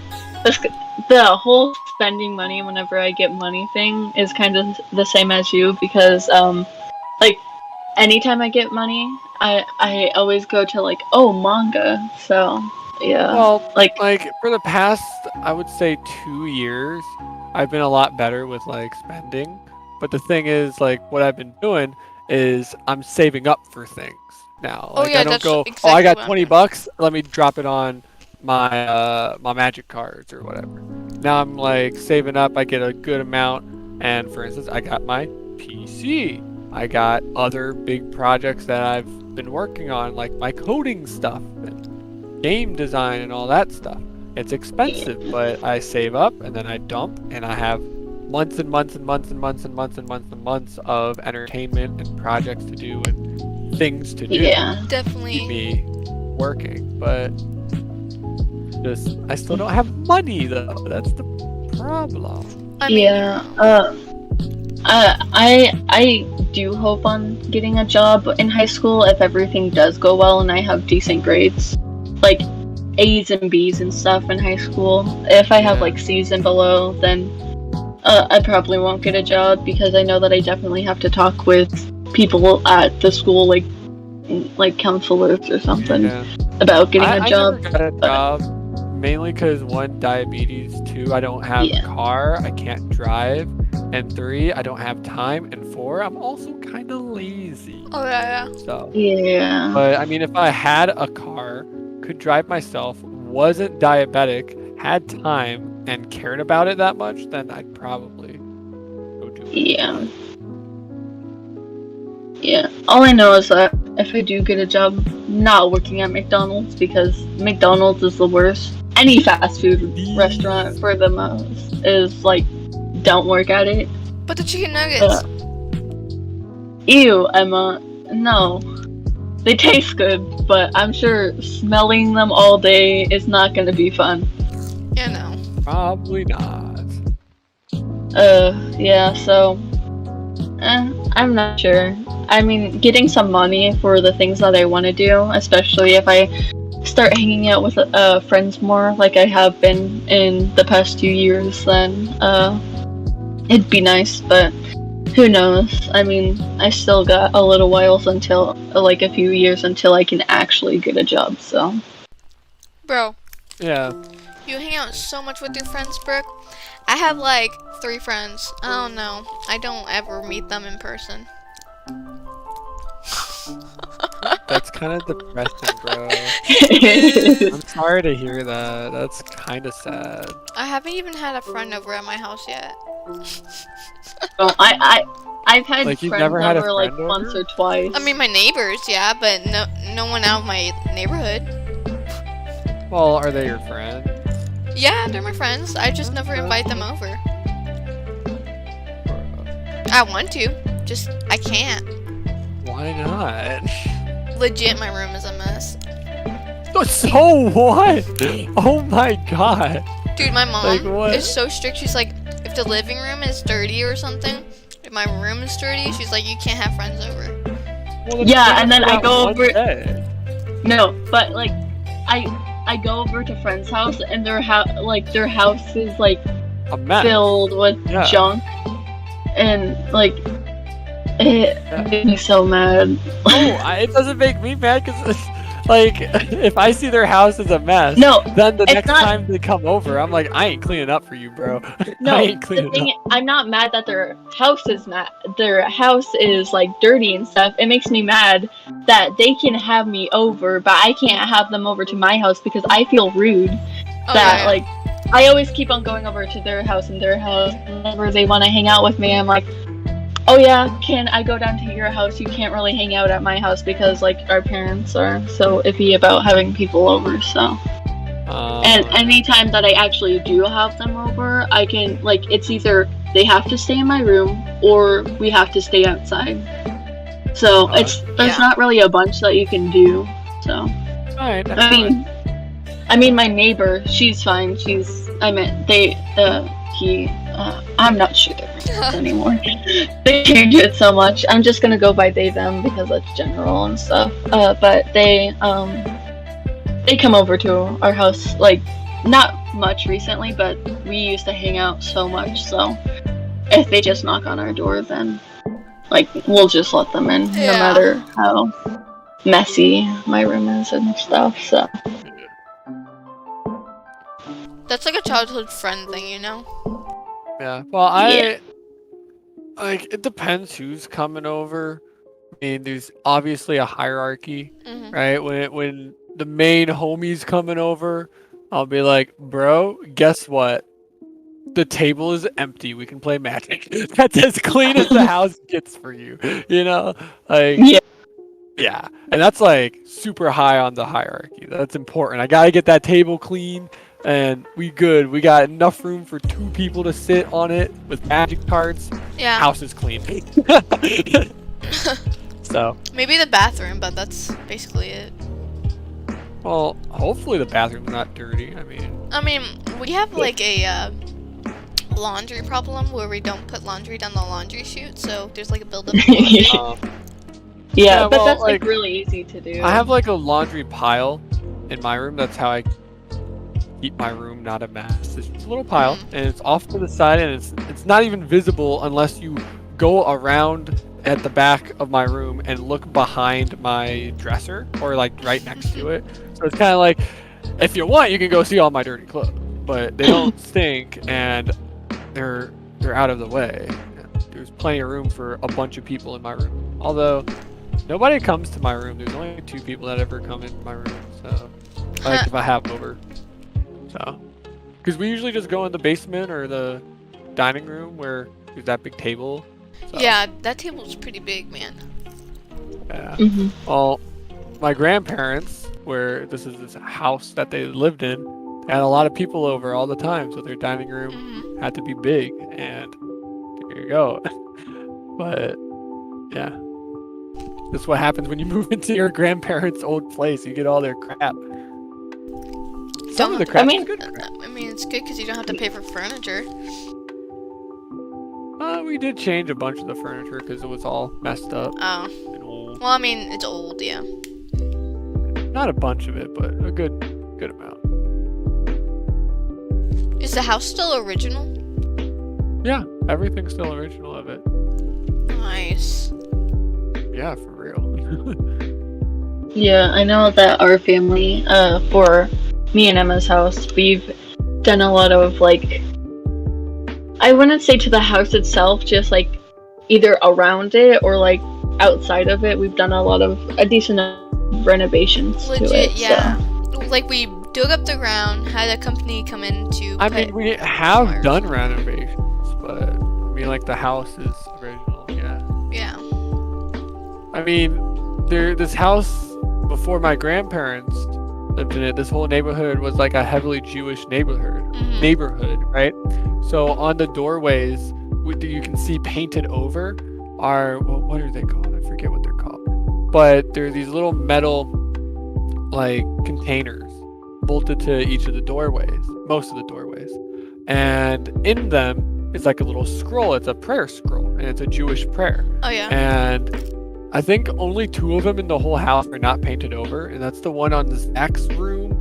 the whole spending money whenever I get money thing is kind of the same as you, because like anytime I get money, I always go to like, oh, manga. So yeah, well, like for the past, I would say 2 years, I've been a lot better with like spending. But the thing is, like, what I've been doing is I'm saving up for things now. Oh, Like, yeah, I don't that's go, exactly oh, I got what I'm 20 doing. bucks, let me drop it on my my Magic cards or whatever. Now I'm like saving up, I get a good amount, and for instance, I got my PC. I got other big projects that I've been working on, like my coding stuff and game design and all that stuff. It's expensive, but I save up and then I dump, and I have months and months and months and months and months and months and months of entertainment and projects to do and things to do. yeah, Keep Definitely. me working, but just I still don't have money though. That's the problem. I mean, yeah. I do hope on getting a job in high school if everything does go well and I have decent grades, like A's and B's and stuff in high school. If I have Yeah. like C's and below, then I probably won't get a job, because I know that I definitely have to talk with people at the school, like counselors or something, Yeah. about getting I a job. never got a job mainly because 1, diabetes, 2, I don't have Yeah. a car, I can't drive, and 3, I don't have time, and 4, I'm also kind of lazy. oh yeah, So, Yeah. but I mean, if I had a car, could drive myself, wasn't diabetic, had time and cared about it that much, then I'd probably go do it. Yeah. Yeah. All I know is that if I do get a job not working at McDonald's, because McDonald's is the worst. Any fast food restaurant for the most is like, don't work at it. But the chicken nuggets. Ew, Emma. No. They taste good, but I'm sure smelling them all day is not gonna be fun. Yeah, no. Probably not. Yeah, so I'm not sure. I mean, getting some money for the things that I want to do, especially if I start hanging out with friends more, like I have been in the past 2 years, then it'd be nice, but who knows? I mean, I still got a little while until, like a few years until I can actually get a job, so. Bro. Yeah. You hang out so much with your friends, Brooke. I have like 3 friends. I don't know. I don't ever meet them in person. That's kind of depressing, bro. I'm sorry to hear that. That's kind of sad. I haven't even had a friend over at my house yet. Well, I've had Like, you've friends never had a over like friend over? once or twice. I mean, my neighbors, yeah, but no one out of my neighborhood. Well, are they your friend? Yeah, they're my friends. I just never invite them over. I want to, just I can't. Why not? Legit, my room is a mess. So what? Oh my god. Dude, my Like, mom what? is so strict. She's like, if the living room is dirty or something, if my room is dirty, she's like, you can't have friends over. Well, Yeah, and then I go one over. day. No, but like, I go over to friend's house and their house is like A mess. filled with Yeah. junk, and like it makes me so mad. It doesn't make me mad because, like, if I see their house is a mess, No, then the it's next not- time they come over, I'm like, I ain't cleaning up for you, bro. no. I ain't The cleaning thing, up. I'm not mad that their house is like dirty and stuff. It makes me mad that they can have me over, but I can't have them over to my house because I feel rude. Oh, That yeah. like I always keep on going over to their house and their house whenever they want to hang out with me. I'm like, oh yeah, can I go down to your house? You can't really hang out at my house because like our parents are so iffy about having people over. So and anytime that I actually do have them over, I can like it's either they have to stay in my room or we have to stay outside. So there's Yeah. not really a bunch that you can do. So. Fine, I mean, my neighbor, she's fine. I'm not sure they're friends anymore. They changed it so much. I'm just gonna go by they, them because that's general and stuff. But they come over to our house, like, not much recently, but we used to hang out so much, so if they just knock on our door, then, like, we'll just let them in, no Yeah. matter how messy my room is and stuff, so. That's like a childhood friend thing, you know? Yeah. Well, Yeah. like, it depends who's coming over. I mean, there's obviously a hierarchy, Mhm. right? When the main homie's coming over, I'll be like, bro, guess what? The table is empty. We can play Magic. That's as clean as the house gets for you. You know? Like, Yeah. yeah. And that's like super high on the hierarchy. That's important. I gotta get that table clean. And we good. We got enough room for 2 people to sit on it with Magic cards. Yeah. House is clean. So, Maybe the bathroom, but that's basically it. well, hopefully the bathroom's not dirty. I mean, we have like a laundry problem where we don't put laundry down the laundry chute, so there's like a buildup of laundry. um, Yeah, Yeah, but well, that's like like, really easy to do. I have like a laundry pile in my room. That's how I keep my room not a mess. It's just a little pile, and it's off to the side, and it's not even visible unless you go around at the back of my room and look behind my dresser or like right next to it. So it's kind of like, if you want, you can go see all my dirty clothes, but they don't stink and they're out of the way. There's plenty of room for a bunch of people in my room. Although nobody comes to my room. There's only 2 people that ever come into my room. So like if I have over. So Because we usually just go in the basement or the dining room where there's that big table. So, Yeah, that table's pretty big, man. Yeah. Mhm. Well, my grandparents, where this is this house that they lived in, they had a lot of people over all the time, so their dining room Mhm. had to be big, and here you go. But yeah, this is what happens when you move into your grandparents' old place. You get all their crap. Some of the crap is good crap. I mean, it's good because you don't have to pay for furniture. We did change a bunch of the furniture because it was all messed up Oh. and old. Well, I mean, it's old, yeah. Not a bunch of it, but a good amount. Is the house still original? Yeah, everything's still original of it. Nice. Yeah, for real. Yeah, I know that our family, for me and Emma's house, we've done a lot of, like, I wouldn't say to the house itself, just, like, either around it or, like, outside of it. We've done a decent renovations to Legit, it. yeah. Like, we dug up the ground, had a company come in to I put mean, we have wires. done renovations, but I mean, like the house is original. Yeah. Yeah. I mean, this house before my grandparents lived in it. This whole neighborhood was like a heavily Jewish neighborhood. Mhm. Right? So on the doorways, you can see painted over are what are they called? I forget what they're called. But they're these little metal like containers bolted to each of the doorways, most of the doorways, and in them is like a little scroll. It's a prayer scroll, and it's a Jewish prayer. Oh, yeah. And I think only 2 of them in the whole house are not painted over, and that's the one on this next room,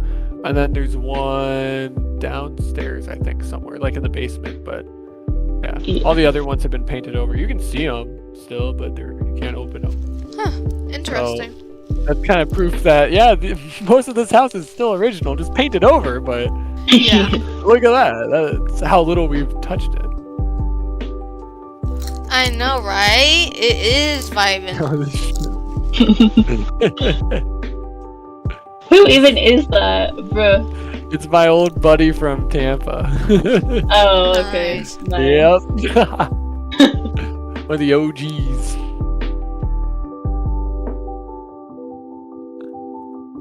and then there's one downstairs, I think, somewhere, like in the basement. But yeah, all the other ones have been painted over. You can see them still, but you can't open them. Huh. Interesting. That's kind of proof that most of this house is still original, just painted over. But Yeah. look at that. That's how little we've touched it. I know, right? It is vibing. Who even is that, bruh? It's my old buddy from Tampa. Oh, okay. Nice. Nice. Yep. One of the OGs.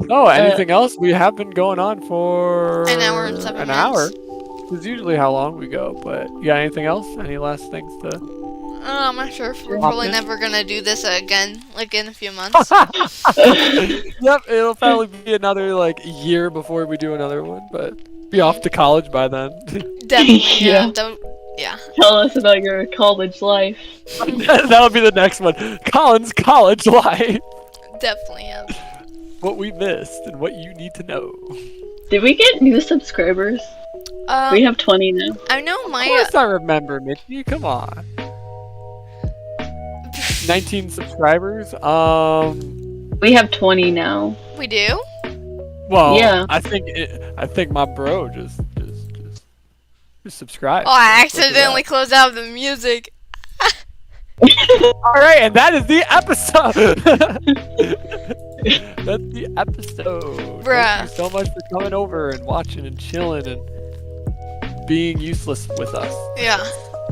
Oh, anything else? We have been going on for An hour and 7 an minutes. hour. This is usually how long we go. But you got anything else? Any last things to? I'm not sure if we're Hop probably in? never gonna do this again, like in a few months. Yep, it'll probably be another like year before we do another one, but be off to college by then. Definitely, yeah. Yeah. Don't, yeah. Tell us about your college life. That'll be the next one. Colin's college life. Definitely, yeah. What we missed and what you need to know. Did we get new subscribers? We have 20 now. I know Of my. course I remember, Mitchie. Come on. 19 subscribers. We have 20 now. We do? Well, Yeah. I think my bro just subscribed. Oh, I Look at that. accidentally closed out the music. All right, and that is the episode. That's the episode. Bruh. Thank you so much for coming over and watching and chilling and being useless with us. Yeah.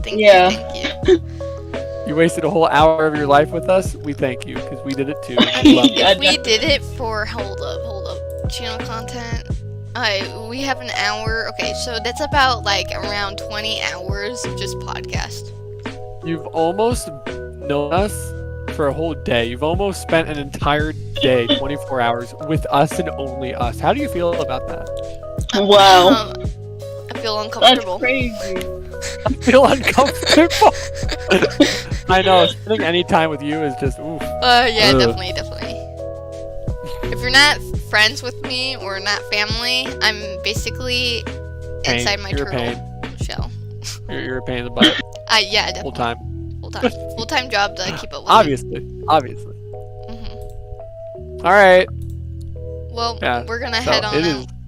Thank Yeah. you, thank you. You wasted a whole hour of your life with us. We thank you because we did it too. We love Yeah. it. We did it for, hold up, channel content. We have an hour. Okay, so that's about like around 20 hours of just podcast. You've almost known us for a whole day. You've almost spent an entire day, 24 hours, with us and only us. How do you feel about that? Wow. I feel That's uncomfortable. crazy. I feel uncomfortable. I know, spending any time with you is just oof. Yeah, Ugh. definitely. If you're not friends with me or not family, I'm basically Pain. inside my You're a turtle shell. You're a pain in the butt. Yeah, definitely. Full time. Full-time job to keep up with. Obviously. hmm All right. Well, Yeah, we're gonna so head on it out. is